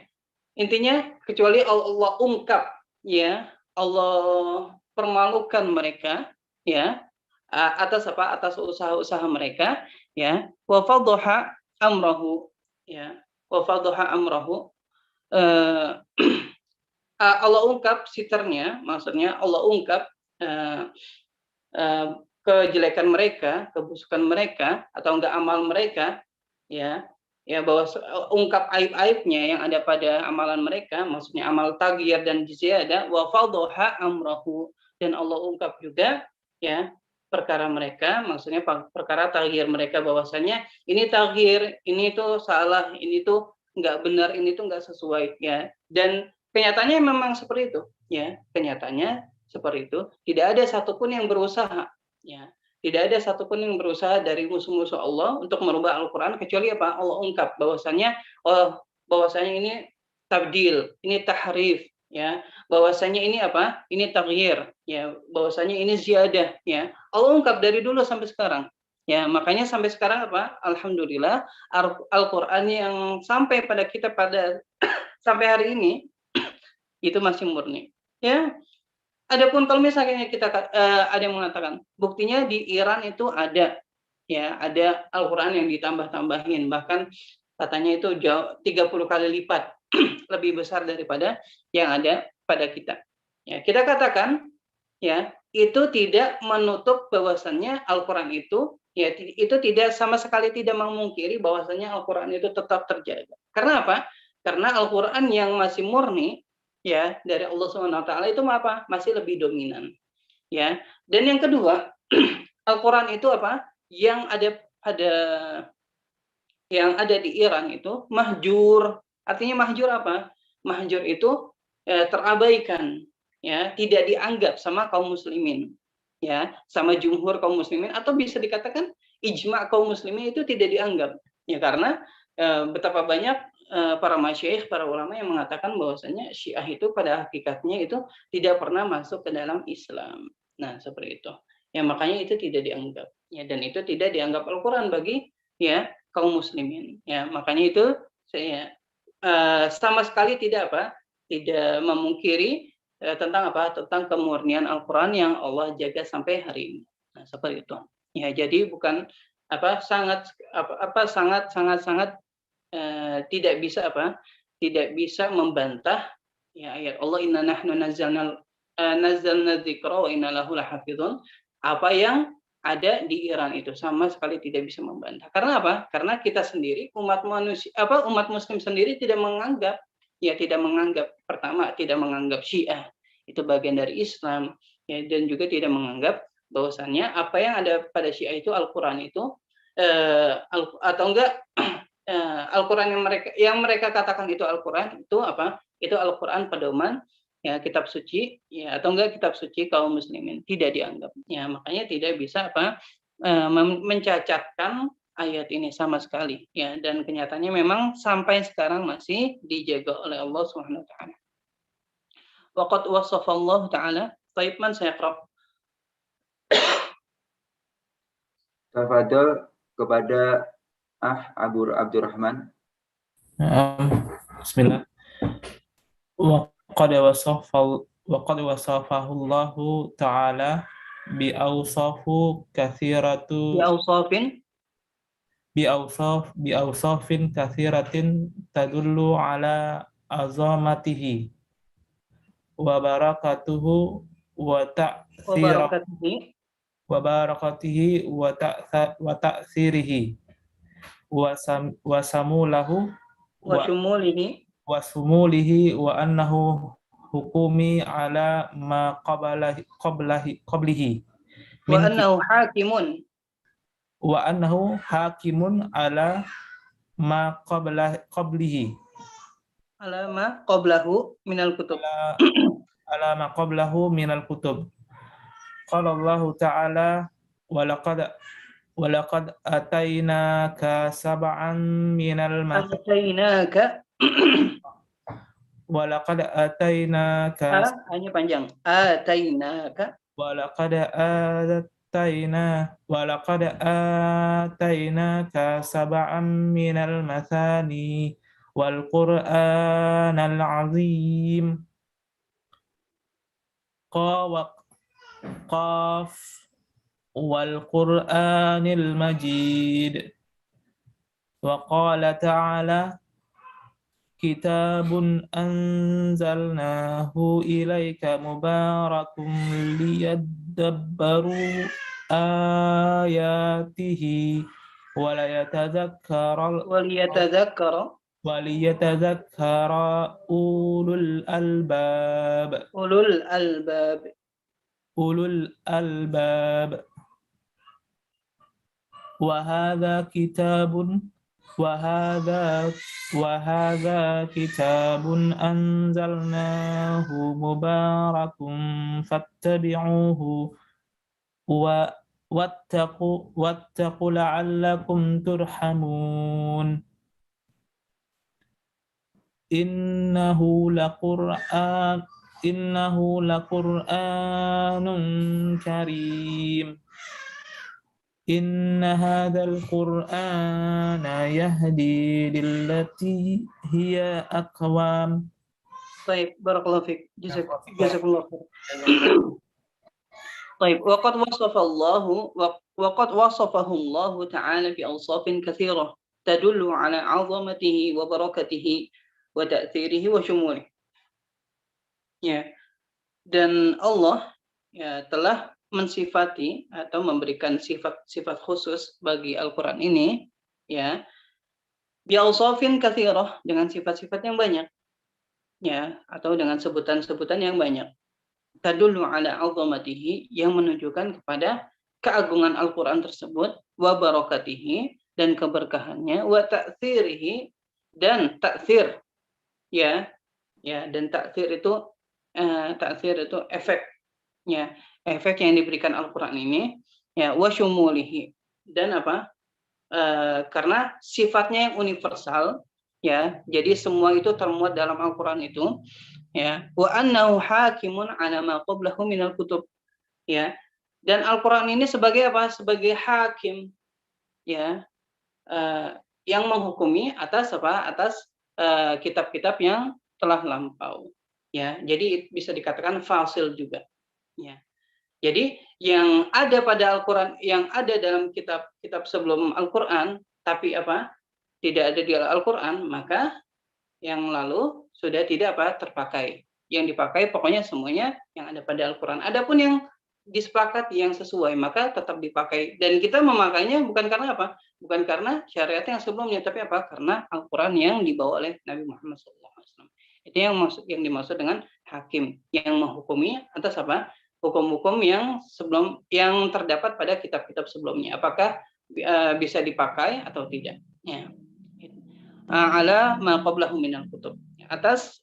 Intinya kecuali Allah ungkap, ya, Allah permalukan mereka, ya, atas usaha-usaha mereka, ya, wa fadhaha amrahu, ya, wa fadhaha amrahu, Allah ungkap siternya, maksudnya Allah ungkap kejelekan mereka, kebusukan mereka, atau enggak amal mereka, ya, bahwa ungkap aib-aibnya yang ada pada amalan mereka, maksudnya amal taghyir dan ziyadah, wa fadhaha amrahu, dan Allah ungkap juga, ya, perkara mereka, maksudnya perkara taghyir mereka, bahwasanya ini taghyir, ini tuh salah, ini tuh enggak benar, ini tuh enggak sesuai, ya. Dan kenyataannya memang seperti itu, ya. Kenyataannya seperti itu. Tidak ada satupun yang berusaha, ya. Tidak ada satupun yang berusaha dari musuh-musuh Allah untuk merubah Al-Quran, kecuali Allah ungkap bahwasanya ini tabdil, ini tahrif, ya, bahwasanya ini apa? Ini taghyir, ya, bahwasanya ini ziyadah, ya. Allah ungkap dari dulu sampai sekarang. Ya, makanya sampai sekarang apa? Alhamdulillah Al-Qur'an yang sampai pada kita pada sampai hari ini itu masih murni. Ya, adapun kalau misalnya kita ada yang mengatakan buktinya di Iran itu ada, ya, ada Al-Qur'an yang ditambah-tambahin, bahkan katanya itu jauh 30 kali lipat lebih besar daripada yang ada pada kita. Ya, kita katakan, ya, itu tidak menutup bahwasannya Al-Qur'an itu, ya, itu tidak sama sekali tidak memungkiri bahwasannya Al-Qur'an itu tetap terjaga. Karena apa? Karena Al-Qur'an yang masih murni, ya, dari Allah Subhanahu wa taala itu apa? Masih lebih dominan. Ya. Dan yang kedua, Al-Qur'an itu apa? Yang ada di Iran itu mahjur. Artinya mahjur apa? Mahjur itu terabaikan, ya, tidak dianggap sama kaum muslimin, ya, sama jumhur kaum muslimin, atau bisa dikatakan ijma kaum muslimin itu tidak dianggap, ya, karena betapa banyak para masyayikh, para ulama yang mengatakan bahwasanya Syiah itu pada hakikatnya itu tidak pernah masuk ke dalam Islam. Nah, seperti itu. Ya, makanya itu tidak dianggap, ya, dan itu tidak dianggap Al-Qur'an bagi, ya, kaum muslimin. Ya, makanya itu saya sama sekali tidak memungkiri tentang tentang kemurnian Al-Qur'an yang Allah jaga sampai hari ini. Nah, seperti itu. Ya, jadi bukan sangat tidak bisa membantah, ya, ayat Allah, inna nahnu nazzalna dzikra wa inna lahu lahafizun, apa yang ada di Iran itu sama sekali tidak bisa membantah. Karena apa? Karena kita sendiri umat muslim sendiri tidak menganggap, pertama tidak menganggap Syiah itu bagian dari Islam, ya, dan juga tidak menganggap bahwasannya apa yang ada pada Syiah itu Al-Qur'an itu atau enggak Al-Qur'an yang mereka katakan itu Al-Qur'an itu apa? Itu Al-Qur'an pedoman, ya, kitab suci, ya, atau enggak kitab suci kaum muslimin, tidak dianggap. Ya, makanya tidak bisa mencacatkan ayat ini sama sekali, ya, dan kenyataannya memang sampai sekarang masih dijaga oleh Allah Subhanahu wa taala. Waqad wasafallahu taala, taib man sayaqra. Tafadhol kepada Abu Abdurrahman. Bismillah. Waqad wasafahu Allahu ta'ala bi'awsafu katsiratu bi'awsafin katsiratin tadullu ala azamatihi wa barakatuhu wa ta'sirihi wa samulahu wa sumulihi wa annahu hukumi ala ma qablihi Wa annahu hakimun ala ma qablihi ala ma qablahu minal kutub. Ala ma qablahu minal kutub. Qala Allah ta'ala walaqad atainaka sab'an minal mathani. Walaqad atainaka hanya panjang. Atainaka. Walaqad atainaka sab'an minal mathani wal Qur'anal 'azim. Qaf wal Qur'anil Majid. Wa qala ta'ala kitabun anzalnahu ilaika mubarakun liyadabbaru ayatihi waliyatadhakkara ulul albab. Wa hadha kitabun anzalnahu mubarakun fattabi'uhu wattaqu la'allakum turhamun. innahu laqur'anun karim. Inna hadzal qur'ana yahdi lillati hiya aqwam. Baik, barakallahu fiik. Jazakumullah khair. طيب وقد وصفه الله تعالى بأوصاف كثيرة تدل على عظمته وبركته وتأثيره وشموله. Ya, dan Allah ya telah mensifati atau memberikan sifat-sifat khusus bagi Al-Qur'an ini ya bi'ausafin katsirah, dengan sifat-sifat yang banyak ya, atau dengan sebutan-sebutan yang banyak. Tadullu ala 'azamatihi, yang menunjukkan kepada keagungan Al-Qur'an tersebut, wa barakatihi, dan keberkahannya, wa ta'thirihi, dan ta'thir ya. Ya, dan ta'thir itu efek ya, efek yang diberikan Al-Qur'an ini ya, wa syumulihi, dan apa? Karena sifatnya yang universal ya, jadi semua itu termuat dalam Al-Qur'an itu ya, wa annahu hakimun ala ma qablahu minal kutub ya, dan Al-Qur'an ini sebagai apa? Sebagai hakim ya, yang menghukumi atas apa? Atas kitab-kitab yang telah lampau ya, jadi bisa dikatakan fasil juga ya. Jadi yang ada pada Al-Qur'an, yang ada dalam kitab-kitab sebelum Al-Qur'an tapi apa? Tidak ada di Al-Qur'an, maka yang lalu sudah tidak apa? Terpakai. Yang dipakai pokoknya semuanya yang ada pada Al-Qur'an. Adapun yang disepakati yang sesuai maka tetap dipakai, dan kita memakainya bukan karena apa? Bukan karena syariat yang sebelumnya, tapi apa? Karena Al-Qur'an yang dibawa oleh Nabi Muhammad SAW. Itu yang dimaksud dengan hakim, yang menghukumi atas apa? Hukum-hukum yang sebelum, yang terdapat pada kitab-kitab sebelumnya. Apakah bisa dipakai atau tidak? Ya. Ala ma qablahu minal kutub, atas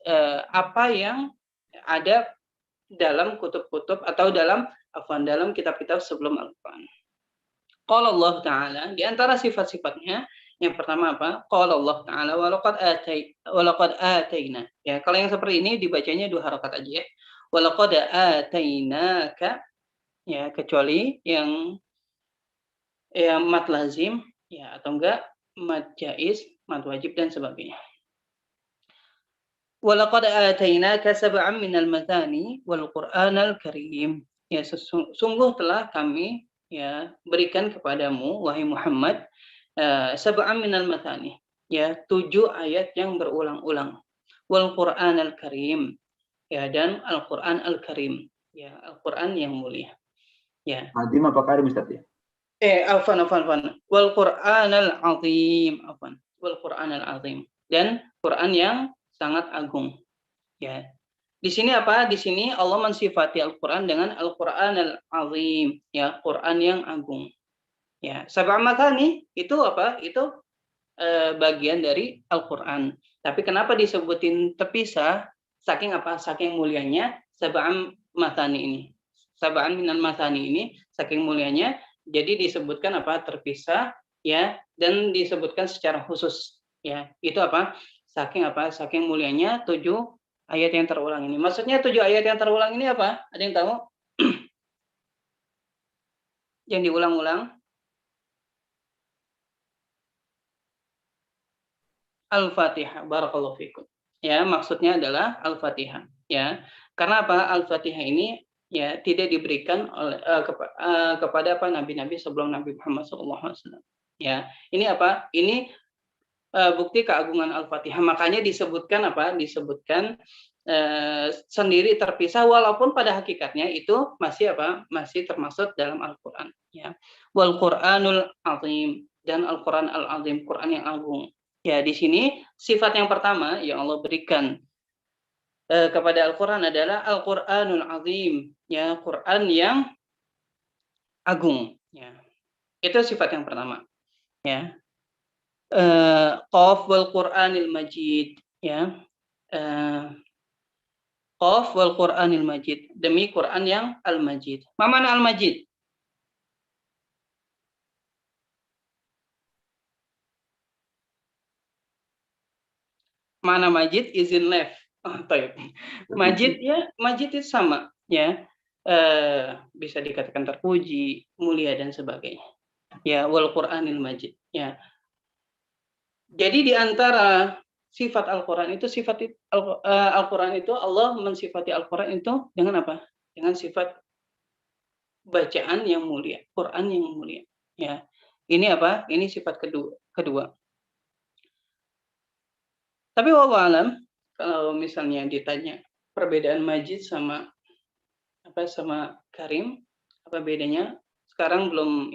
apa yang ada dalam kutub-kutub atau dalam kitab-kitab sebelum Al-Qur'an. Qala Allah Ta'ala, di antara sifat-sifatnya yang pertama apa? Qala Allah Ta'ala walaqad atayna. Ya, kalau yang seperti ini dibacanya 2 harakat aja ya. Walaqad atainaka ya, kecuali yang mad lazim ya, atau enggak mad jaiz, mad wajib dan sebagainya. Walaqad atainaka sab'an minal mathani wal Qur'anal karim. Ya, sungguh telah kami ya berikan kepadamu wahai Muhammad sab'an minal mathani, ya 7 ayat yang berulang-ulang. Wal Qur'anal karim, ya, dan Al-Qur'an Al-Karim, ya, Al-Qur'an yang mulia. Ya. Azim apa karim Ustaz ya? Afwan. Wal Qur'anal azim, afwan. Wal Qur'anal azim, dan Quran yang sangat agung. Ya. Di sini apa? Di sini Allah mensifati Al-Qur'an dengan Al-Qur'anal azim, ya, Quran yang agung. Ya, sab'a mathani itu apa? Itu bagian dari Al-Qur'an. Tapi kenapa disebutin terpisah? Saking apa? Saking mulianya sab'an mathani ini. Sab'an minal mathani ini saking mulianya, jadi disebutkan apa? Terpisah ya, dan disebutkan secara khusus ya. Itu apa? Saking apa? Saking mulianya 7 ayat yang terulang ini. Maksudnya 7 ayat yang terulang ini apa? Ada yang tahu? Yang diulang-ulang? Al-Fatihah. Barakallahu fikum. Ya, maksudnya adalah Al-Fatihah. Ya, karena apa? Al-Fatihah ini ya tidak diberikan oleh kepada apa nabi-nabi sebelum Nabi Muhammad SAW. Ya, ini apa? Ini bukti keagungan Al-Fatihah. Makanya disebutkan apa? Disebutkan sendiri terpisah, walaupun pada hakikatnya itu masih apa? Masih termasuk dalam Al-Qur'an. Ya. Wal Qur'anul Azim, dan Al-Qur'an Al-Azim, Qur'an yang agung. Ya, di sini sifat yang pertama yang Allah berikan kepada Al-Qur'an adalah Al-Qur'anul Azim, ya, Qur'an yang agung. Ya. Itu sifat yang pertama. Ya. Qaf wal Qur'anil Majid, ya. Qaf wal Qur'anil Majid, demi Qur'an yang Al-Majid. Ma mana Al-Majid? Mana majid izin left. Oh, taib. Majid ya, majid itu sama ya. Bisa dikatakan terpuji, mulia dan sebagainya. Ya, wal Qur'anil Majid. Ya. Jadi di antara sifat Al-Qur'an itu Al-Qur'an itu Allah mensifati Al-Qur'an itu dengan apa? Dengan sifat bacaan yang mulia, Quran yang mulia. Ya. Ini apa? Ini sifat kedua. Tapi wallahu alam, kalau misalnya ditanya perbedaan Majid sama Karim, apa bedanya? Sekarang belum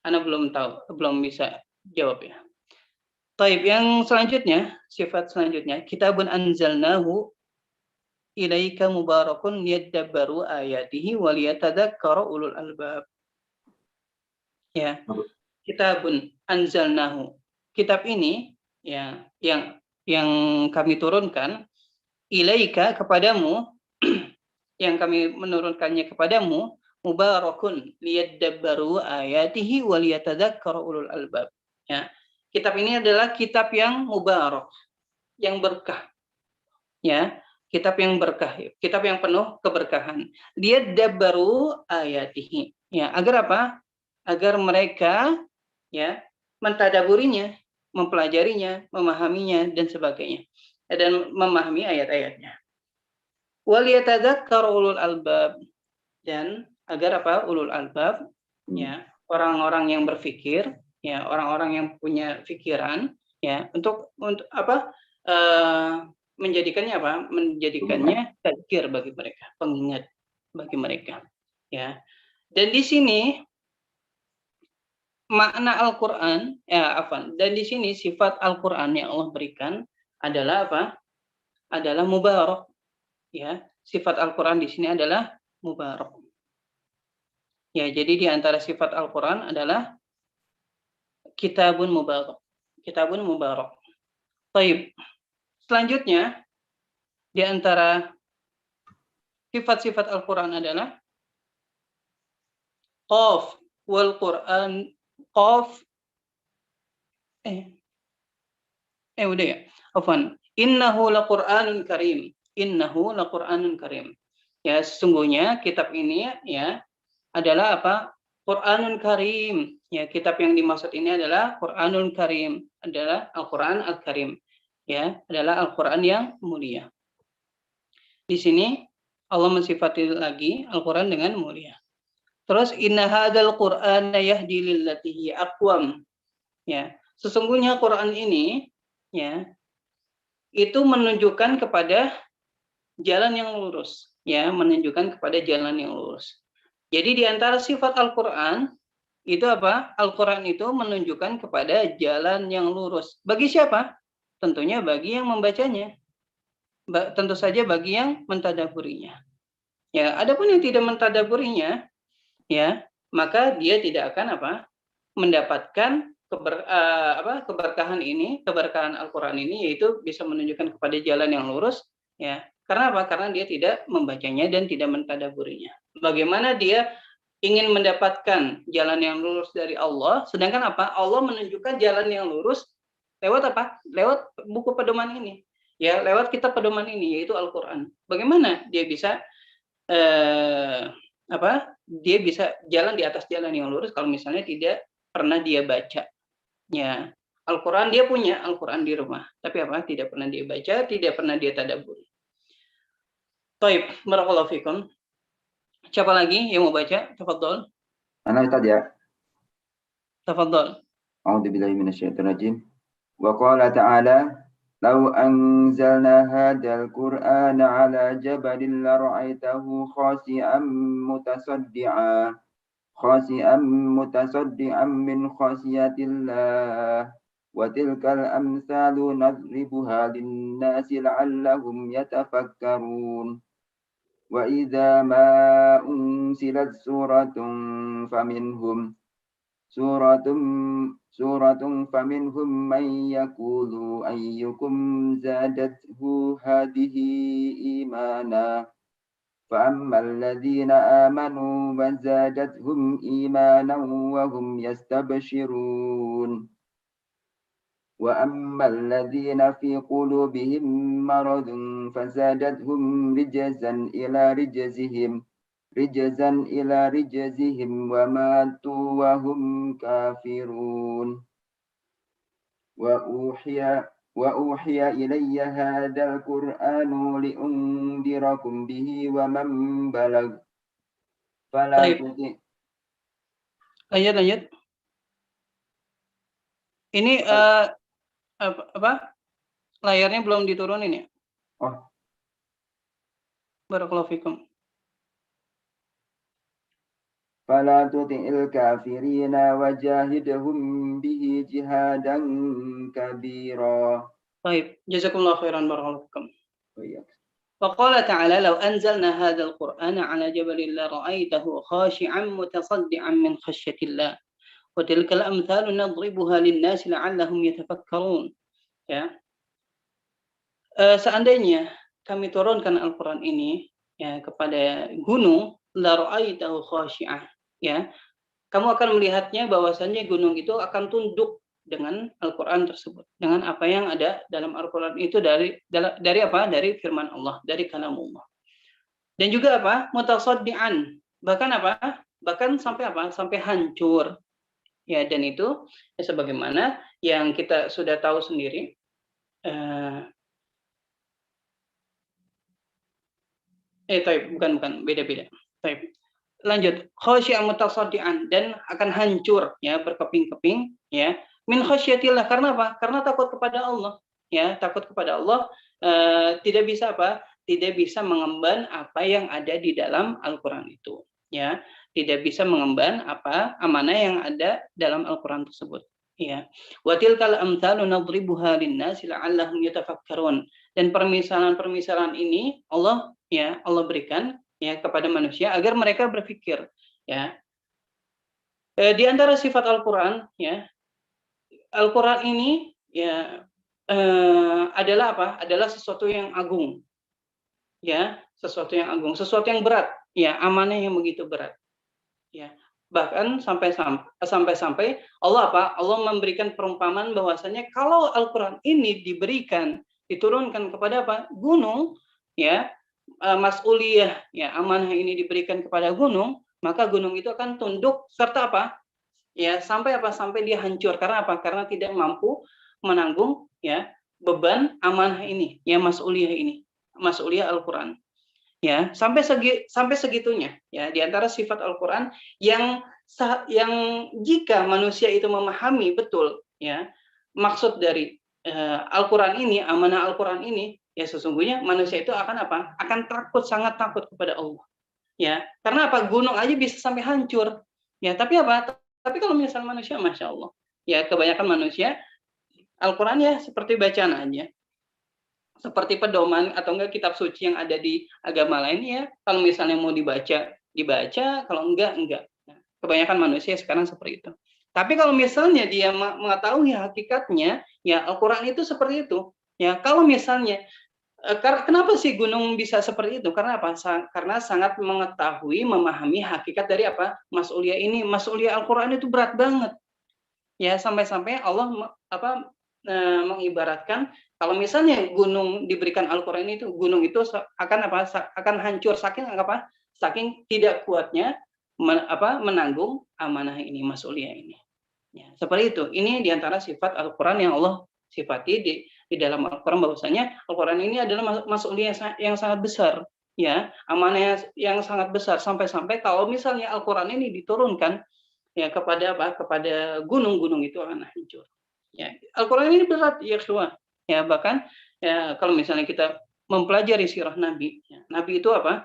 Ana belum tahu, belum bisa jawab ya. Taib, yang selanjutnya, sifat selanjutnya, kitabun anzalnahu ilaika mubarakun liyadabbaru ayatihi wa liyatadzakkara ulul albab. Ya. Kitabun anzalnahu. Kitab ini ya yang kami turunkan ilaika kepadamu yang kami menurunkannya kepadamu mubarakun liyadabbaru ayatihi wa liyatadzakkara ulul albab. Ya. Kitab ini adalah kitab yang mubarak, yang berkah. Ya, kitab yang berkah, kitab yang penuh keberkahan. Liyadabbaru ayatihi. Ya, agar apa? Agar mereka ya mentadaburinya, mempelajarinya, memahaminya dan sebagainya. Dan memahami ayat-ayatnya. Waliyatadzakkara ulul albab, dan agar apa? Ulul albab ya, orang-orang yang berpikir, ya, orang-orang yang punya pikiran ya, untuk apa? Menjadikannya apa? Menjadikannya tadzkir bagi mereka, pengingat bagi mereka. Ya. Dan di sini makna Al-Qur'an, dan di sini sifat Al-Qur'an yang Allah berikan adalah apa? Adalah mubarak. Ya, sifat Al-Qur'an di sini adalah mubarak. Ya, jadi di antara sifat Al-Qur'an adalah kitabun mubarak. Kitabun mubarak. Taib. Selanjutnya di antara sifat-sifat Al-Qur'an adalah qaf wal Qur'an qaf udah ya. Afwan. Innahu laqur'anun karim. Innahu laqur'anun karim. Ya, sesungguhnya kitab ini ya adalah apa? Qur'anun karim. Ya, kitab yang dimaksud ini adalah Qur'anun karim, adalah Al-Qur'an Al-Karim. Ya, adalah Al-Qur'an yang mulia. Di sini Allah mensifati lagi Al-Qur'an dengan mulia. Terus inna hadzal Qur'ana yahdi lillati hi aqwam. Ya, sesungguhnya Quran ini ya itu menunjukkan kepada jalan yang lurus, ya, menunjukkan kepada jalan yang lurus. Jadi di antara sifat Al-Qur'an itu apa? Al-Qur'an itu menunjukkan kepada jalan yang lurus. Bagi siapa? Tentunya bagi yang membacanya. Tentu saja bagi yang mentadaburinya. Ya, adapun yang tidak mentadaburinya, ya, maka dia tidak akan apa? Mendapatkan keberkahan ini, keberkahan Al-Qur'an ini, yaitu bisa menunjukkan kepada jalan yang lurus, ya. Karena apa? Karena dia tidak membacanya dan tidak mentadaburinya. Bagaimana dia ingin mendapatkan jalan yang lurus dari Allah, sedangkan apa? Allah menunjukkan jalan yang lurus lewat apa? Lewat buku pedoman ini. Ya, lewat kitab pedoman ini, yaitu Al-Qur'an. Bagaimana dia bisa dia bisa jalan di atas jalan yang lurus kalau misalnya tidak pernah dia baca. Ya, Al-Qur'an dia punya Al-Qur'an di rumah, tapi apa? Tidak pernah dia baca, tidak pernah dia tadabbur. Taib, barakallahu fikum. Siapa lagi yang mau baca? Tafadhol. Ana Ustaz ya. Tafadhol. A'udzubillahi minasyaitonir rajim. Wa qala ta'ala law anzalna hadzal qur'ana 'ala jabalin la ra'aitahu khashi'an mutasaddian min khasyatillah wa tilkal amsalu nadribuha lin-nasi la'allahum yatafakkarun wa idza ma unsilat suratun faminhum man yaqulu ayyukum zadathu hadhihi imana فأما الذين آمنوا وزادتهم إيمانا وهم يستبشرون وأما الذين في قلوبهم مرض فزادتهم رجزا إلى رجزهم وماتوا وهم كافرون وأوحي إلي هذا القرآن لأنذركم به ومن بلغ فلا تطع. Lanjut. Ini apa? Layarnya belum diturunin ya? Oh. Barakallahu fikum. فلا تطع الكافرين وجاهدهم به جهادا كبيرا. طيب جزاكم الله خيرا بارك الله فيكم. وإياك. وقال تعالى لو أنزلنا هذا القرآن على جبل لرأيته خاشعا متصدعا من خشية الله وتلك الأمثال نضربها للناس لعلهم يتفكرون. Ya. Seandainya kami turunkan Al-Quran ini ya kepada gunung, la ra'aitahu khashi'ah, ya, kamu akan melihatnya bahwasannya gunung itu akan tunduk dengan Al-Quran tersebut, dengan apa yang ada dalam Al-Quran itu dari apa? Dari firman Allah, dari kalamullah. Dan juga apa? Mutasaddian, bahkan apa? Bahkan sampai apa? Sampai hancur. Ya, dan itu ya, sebagaimana yang kita sudah tahu sendiri. Bukan, beda-beda. Lanjut, khasyi'an mutasaddian, dan akan hancur ya, berkeping-keping ya, min khasyatillah, karena apa? Karena takut kepada Allah. Ya, takut kepada Allah, tidak bisa apa? Tidak bisa mengemban apa yang ada di dalam Al-Qur'an itu, ya. Tidak bisa mengemban apa amanah yang ada dalam Al-Qur'an tersebut. Ya. Wa tilkal amthalu nadribuha lin-nasi la'allahum yatafakkarun. Dan permisalan-permisalan ini Allah berikan ya kepada manusia agar mereka berpikir, ya. Di antara sifat Al-Qur'an, ya, Al-Qur'an ini ya adalah apa? Adalah sesuatu yang agung. Ya, sesuatu yang agung, sesuatu yang berat, ya, amanah yang begitu berat. Ya. Bahkan sampai Allah apa? Allah memberikan perumpamaan bahwasanya kalau Al-Qur'an ini diturunkan kepada apa? Gunung, ya, mas'uliyah, ya, amanah ini diberikan kepada gunung, maka gunung itu akan tunduk serta apa? Ya, sampai apa? Sampai dia hancur. Karena apa? Karena tidak mampu menanggung ya beban amanah ini, ya, mas'uliyah ini, mas'uliyah Al-Qur'an. Ya, sampai segitunya, ya, di antara sifat Al-Qur'an yang jika manusia itu memahami betul ya maksud dari Al-Qur'an ini, amanah Al-Qur'an ini, ya, sesungguhnya manusia itu akan apa? Akan takut, sangat takut kepada Allah. Ya, karena apa? Gunung aja bisa sampai hancur. Ya, tapi apa? Tapi kalau misalnya manusia, Masya Allah, ya, kebanyakan manusia Al-Qur'an ya seperti bacaan aja. Seperti pedoman atau enggak kitab suci yang ada di agama lain, ya, kalau misalnya mau dibaca, kalau enggak. Nah, kebanyakan manusia sekarang seperti itu. Tapi kalau misalnya dia mengetahui hakikatnya, ya, Al-Qur'an itu seperti itu. Ya, kalau misalnya kenapa sih gunung bisa seperti itu? Karena apa? Karena sangat mengetahui, memahami hakikat dari apa? Mas'uliyah ini, mas'uliyah Al-Qur'an itu berat banget. Ya, sampai-sampai Allah mengibaratkan kalau misalnya gunung diberikan Al-Qur'an itu, gunung itu akan apa? Akan hancur saking apa? Saking tidak kuatnya menanggung amanah ini, mas'uliyah ini. Ya, seperti itu. Ini diantara sifat Al-Qur'an yang Allah sifati di dalam Al-Qur'an, bahwasanya Al-Qur'an ini adalah mas'uliyah yang sangat besar, ya, amanah yang sangat besar, sampai-sampai kalau misalnya Al-Qur'an ini diturunkan ya kepada apa? Kepada gunung-gunung itu akan hancur. Ya, Al-Qur'an ini berat, ya, kawan. Ya, bahkan ya, kalau misalnya kita mempelajari sirah Nabi, ya, Nabi itu apa?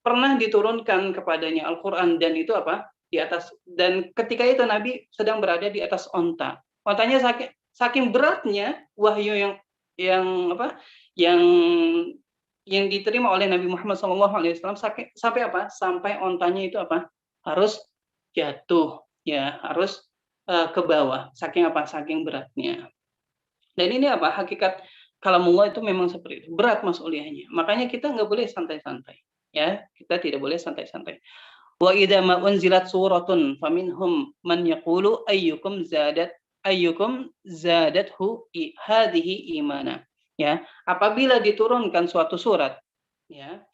Pernah diturunkan kepadanya Al-Qur'an, dan itu apa? Di atas, dan ketika itu Nabi sedang berada di atas onta. Ontanya saking beratnya wahyu yang diterima oleh Nabi Muhammad SAW, sampai apa? Sampai ontanya itu apa? Harus jatuh, ya, harus ke bawah, saking apa? Saking beratnya. Dan ini apa? Hakikat kalamullah itu memang seperti itu, berat mas'uliyahnya. Makanya kita nggak boleh santai-santai, ya, kita tidak boleh santai-santai. Wa idza ma unzilat suratun faminhum man yaqulu ayyukum ayyukum zadathu hadhihi imana. Ya, apabila diturunkan suatu surat ya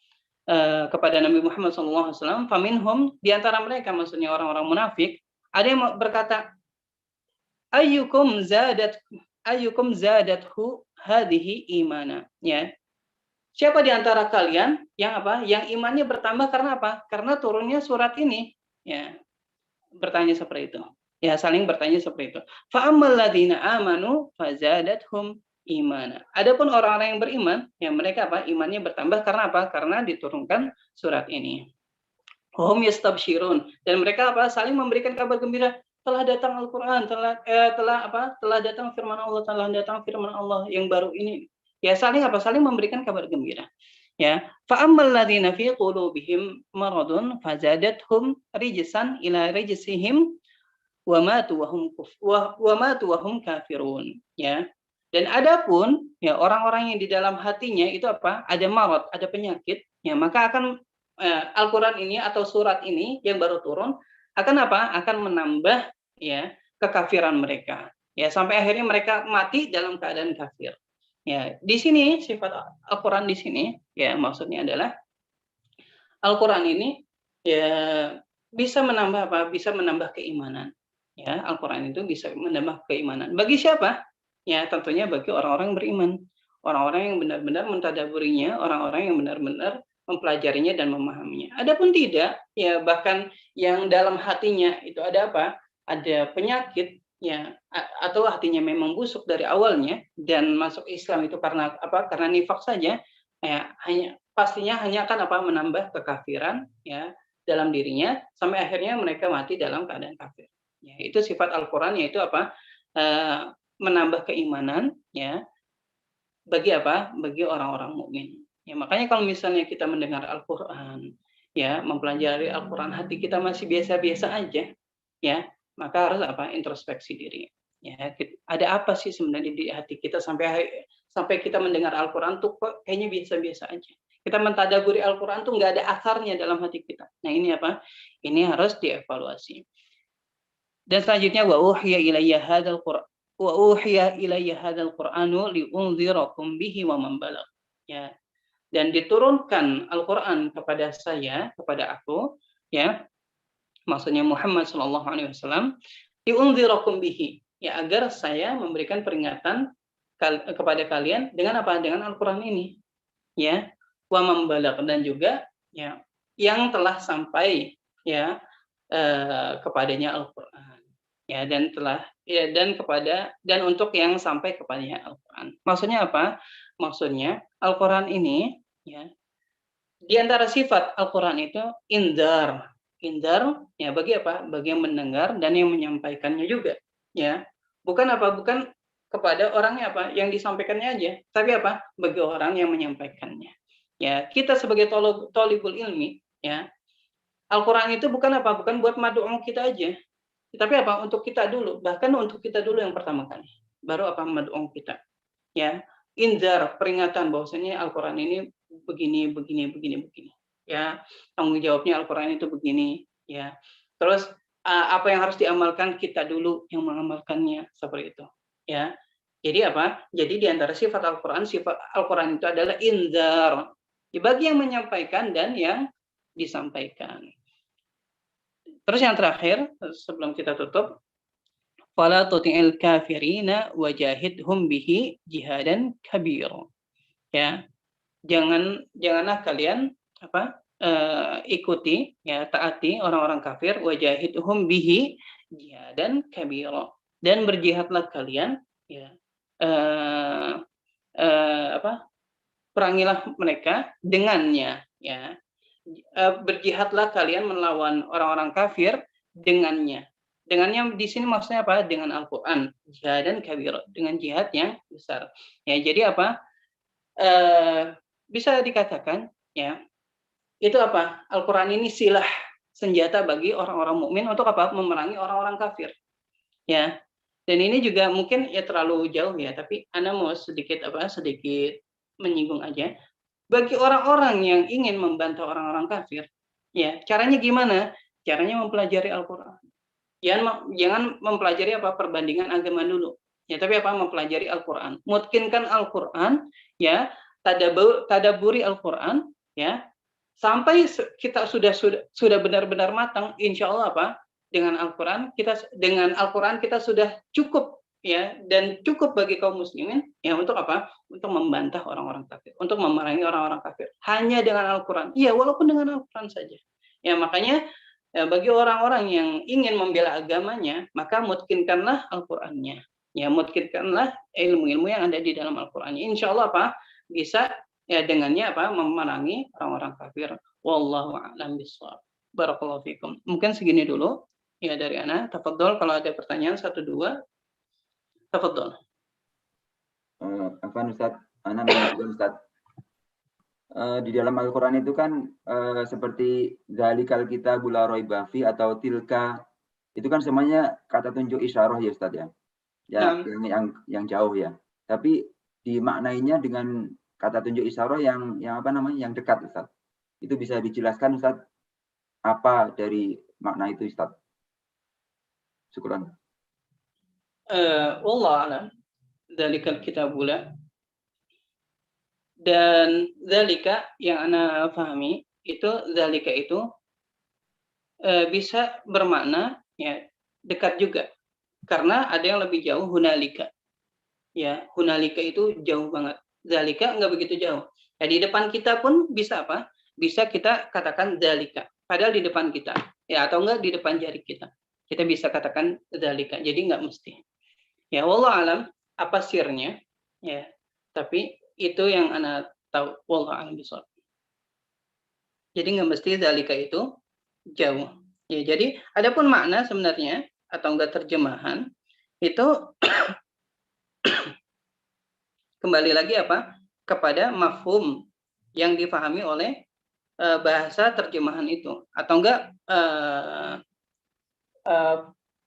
kepada Nabi Muhammad SAW, faminhum, di antara mereka maksudnya orang-orang munafik, ada yang berkata ayyukum zadathu hadhihi imana. Ya, siapa di antara kalian yang apa? Yang imannya bertambah karena apa? Karena turunnya surat ini. Ya, bertanya seperti itu. Ya, saling bertanya seperti itu. Fa ammal ladzina amanu fazadathum imana. Adapun orang-orang yang beriman, yang mereka apa? Imannya bertambah karena apa? Karena diturunkan surat ini. Hum yastabsyirun, dan mereka apa? Saling memberikan kabar gembira. Telah datang Al-Qur'an, telah datang firman Allah, telah datang firman Allah yang baru ini. Ya, saling apa? Saling memberikan kabar gembira. Ya, fa ammal ladzina fi qulubihim maradun fazadathum rijsan ila rijsihim wa matu wa hum kafirun. Ya. Dan adapun ya orang-orang yang di dalam hatinya itu apa? Ada marad, ada penyakit, ya maka akan Al-Qur'an ini atau surat ini yang baru turun akan apa? Akan menambah ya kekafiran mereka. Ya, sampai akhirnya mereka mati dalam keadaan kafir. Ya, di sini sifat Al-Qur'an di sini ya maksudnya adalah Al-Qur'an ini ya bisa menambah apa? Bisa menambah keimanan. Ya, Al-Qur'an itu bisa menambah keimanan. Bagi siapa? Ya, tentunya bagi orang-orang beriman. Orang-orang yang benar-benar mentadaburinya, orang-orang yang benar-benar mempelajarinya dan memahaminya. Adapun tidak, ya bahkan yang dalam hatinya itu ada apa? Ada penyakit ya atau hatinya memang busuk dari awalnya dan masuk Islam itu karena apa? Karena nifak saja, ya pastinya hanya akan apa? Menambah kekafiran ya dalam dirinya sampai akhirnya mereka mati dalam keadaan kafir. Ya, itu sifat Al-Qur'an, yaitu apa? Menambah keimanan ya bagi apa? Bagi orang-orang mukmin. Ya, makanya kalau misalnya kita mendengar Al-Qur'an, ya, mempelajari Al-Qur'an, hati kita masih biasa-biasa aja, ya, maka harus apa? Introspeksi diri. Ya, ada apa sih sebenarnya di hati kita sampai kita mendengar Al-Qur'an tuh kok kayaknya biasa-biasa aja. Kita mentadaburi Al-Qur'an tuh nggak ada akarnya dalam hati kita. Nah, ini apa? Ini harus dievaluasi. Dan selanjutnya wa uhiya ilayya hadzal Qur'an wa uhiya ilayya hadzal Qur'anu liunzirakum bihi wa man balagh. Ya. Dan diturunkan Al-Qur'an kepada saya, kepada aku, ya. Maksudnya Muhammad sallallahu alaihi wasallam, liunzirakum bihi, ya agar saya memberikan peringatan kepada kalian dengan apa? Dengan Al-Qur'an ini. Ya. Wa man balagh, dan juga ya yang telah sampai ya kepadanya Al-Qur'an. Ya, dan untuk yang sampai kepadanya Al-Qur'an. Maksudnya apa? Maksudnya Al-Qur'an ini ya di antara sifat Al-Qur'an itu indar ya bagi apa? Bagi yang mendengar dan yang menyampaikannya juga. Ya. Bukan kepada orangnya apa? Yang disampaikannya aja, tapi apa? Bagi orang yang menyampaikannya. Ya, kita sebagai thalibul ilmi ya. Al-Qur'an itu bukan buat mad'u kita aja. Tapi apa? Untuk kita dulu, bahkan untuk kita dulu yang pertama kali. Baru apa? Mad'u kita. Ya, inzar, peringatan bahwasanya Al-Qur'an ini begini. Ya, tanggung jawabnya Al-Qur'an itu begini, ya. Terus apa yang harus diamalkan, kita dulu yang mengamalkannya, seperti itu. Ya. Jadi apa? Jadi di antara sifat Al-Qur'an itu adalah inzar. Bagi yang menyampaikan dan yang disampaikan. Terus yang terakhir sebelum kita tutup, fala tuti'il kafirina wajahidhum bihi jihadan kabir. Ya. Janganlah kalian ikuti ya, taati orang-orang kafir, wajahidhum bihi jihadan kabir, dan berjihadlah kalian ya perangilah mereka dengannya ya. Berjihadlah kalian melawan orang-orang kafir dengannya. Dengannya di sini maksudnya apa? Dengan Al-Qur'an, jihadan kabir, dengan jihad yang besar. Ya, jadi apa? Bisa dikatakan ya, itu apa? Al-Qur'an ini silah, senjata bagi orang-orang mukmin untuk apa? Memerangi orang-orang kafir. Ya. Dan ini juga mungkin ya terlalu jauh ya, tapi Ana mau sedikit menyinggung aja. Bagi orang-orang yang ingin membantah orang-orang kafir, ya, caranya gimana? Caranya mempelajari Al-Qur'an. Jangan mempelajari apa perbandingan agama dulu. Ya, tapi apa mempelajari Al-Qur'an. Mutqinkan Al-Qur'an, ya, tadaburi Al-Qur'an, ya. Sampai kita sudah benar-benar matang, insya Allah apa? Dengan Al-Qur'an kita sudah cukup, ya, dan cukup bagi kaum muslimin, ya, untuk apa? Untuk membantah orang-orang kafir, untuk memerangi orang-orang kafir. Hanya dengan Al-Qur'an. Iya, walaupun dengan Al-Qur'an saja. Ya, makanya bagi orang-orang yang ingin membela agamanya, maka mutqinkanlah Al-Qur'annya. Ya, mutqinkanlah ilmu-ilmu yang ada di dalam Al-Qur'annya. Insya Allah apa? Bisa ya dengannya apa? Memerangi orang-orang kafir. Wallahu a'lam bishawab. Barakallahu fikum. Mungkin segini dulu ya dari ana. Tafadhol kalau ada pertanyaan 1 2. Tafadhol. Apa Ustaz? Ana menanyakan Ustaz. Di dalam Al-Qur'an itu kan seperti zalikal kitabul la raiba fi atau tilka, itu kan semuanya kata tunjuk isyarah ya Ustaz ya. Ya, yang jauh ya. Tapi dimaknainya dengan kata tunjuk isyarah yang apa namanya? Yang dekat Ustaz. Itu bisa dijelaskan Ustaz apa dari makna itu Ustaz? Syukran. Wallahu a'lam. Zalikal kitabul la. Dan zalika yang ana pahami itu zalika itu bisa bermakna ya dekat juga. Karena ada yang lebih jauh hunalika. Ya, hunalika itu jauh banget. Zalika enggak begitu jauh. Ya, di depan kita pun bisa apa? Bisa kita katakan zalika. Padahal di depan kita. Ya, atau enggak di depan jari kita. Kita bisa katakan zalika. Jadi enggak mesti. Ya, wallahu alam apa sirnya? Ya. Tapi itu yang ana tahu, wallahu a'lam bishawab. Jadi enggak mesti zalika itu jauh. Ya, jadi adapun makna sebenarnya atau enggak terjemahan itu kembali lagi apa? Kepada mafhum yang difahami oleh bahasa terjemahan itu atau enggak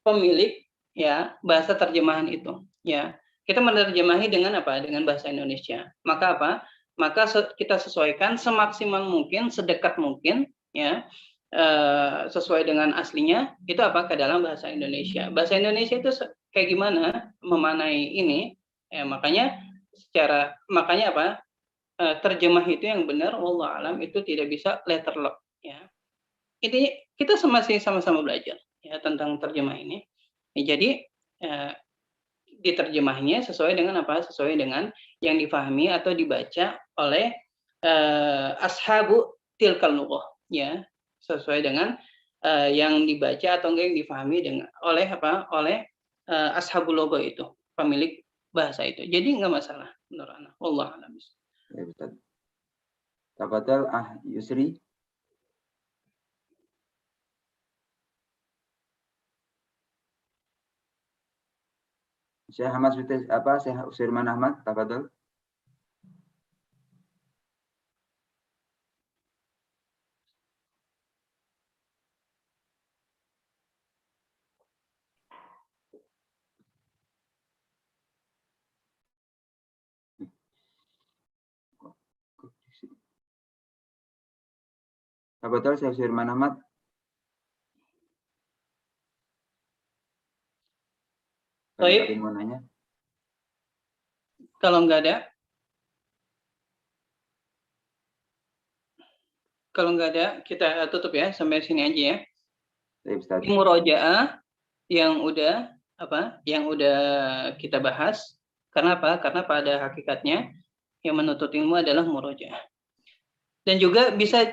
pemilik ya bahasa terjemahan itu ya. Kita menerjemahi dengan apa? Dengan bahasa Indonesia. Maka apa? Maka kita sesuaikan semaksimal mungkin, sedekat mungkin ya. Sesuai dengan aslinya itu apa ke dalam bahasa Indonesia. Bahasa Indonesia itu kayak gimana memanai ini ya, makanya apa terjemah itu yang benar wallahu alam itu tidak bisa letter lock ya. Intinya kita masih sama-sama belajar ya tentang terjemah ini ya, jadi diterjemahnya sesuai dengan apa? Sesuai dengan yang difahami atau dibaca oleh ashabu tilkal lughah ya. Sesuai dengan yang dibaca atau enggak yang difahami oleh apa? Oleh ashabul logo itu, pemilik bahasa itu. Jadi enggak masalah menurut ana. Wallahu a'lam. Ya, Ustaz. Tafadhal Yusri. Syekh Ahmad Syekh Usirman Ahmad, tafadhal. Tafadhal Syekh Usirman Ahmad. Baik. Kalau nggak ada, kita tutup ya sampai sini aja ya. Murojaah yang udah kita bahas. Karena apa? Karena pada hakikatnya yang menuntut ilmu adalah murojaah. Dan juga bisa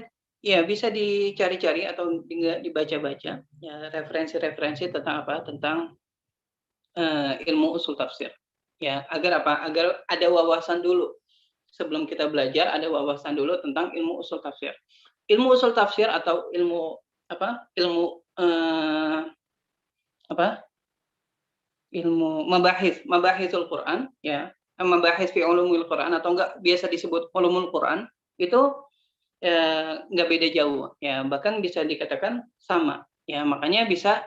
dicari-cari atau dibaca-baca ya referensi-referensi tentang apa? Tentang ilmu usul tafsir. Ya, agar apa? Agar ada wawasan dulu. Sebelum kita belajar ada wawasan dulu tentang ilmu usul tafsir. Ilmu usul tafsir atau ilmu apa? Ilmu mabahithul Quran ya. Mabahith fi ulumul Quran atau enggak biasa disebut ulumul Quran itu enggak beda jauh ya, bahkan bisa dikatakan sama. Ya, makanya bisa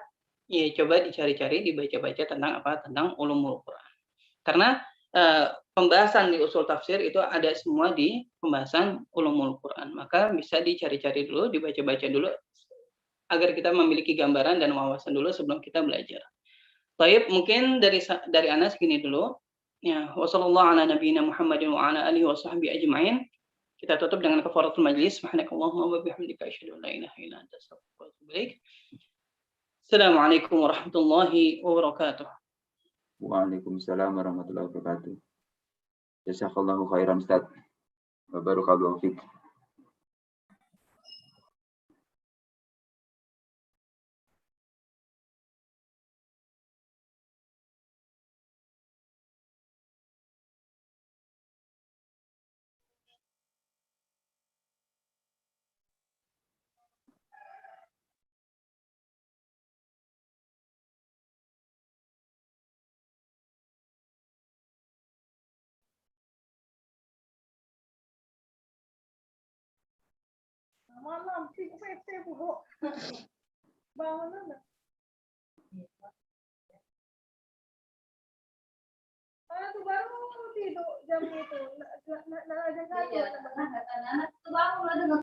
ya coba dicari-cari, dibaca-baca tentang apa? Tentang ulumul Quran. Karena pembahasan di usul tafsir itu ada semua di pembahasan ulumul Quran. Maka bisa dicari-cari dulu, dibaca-baca dulu agar kita memiliki gambaran dan wawasan dulu sebelum kita belajar. Baik, mungkin dari Ana segini dulu. Ya, wassallallahu ala nabiyina Muhammadin wa ala alihi washabbihi ajmain. Kita tutup dengan kafaratul majlis. Subhanakallahumma wa bihamdika asyhadu an la ilaha illa anta astaghfiruka wa atubu ilaik. Assalamualaikum warahmatullahi wabarakatuh. Waalaikumsalam warahmatullahi wabarakatuh. Jazakallahu khairan Ustaz. Wa barakallahu fiik. Malam, saya buruk. Bangun enggak? Aku baru tidur jam itu. Nah, ada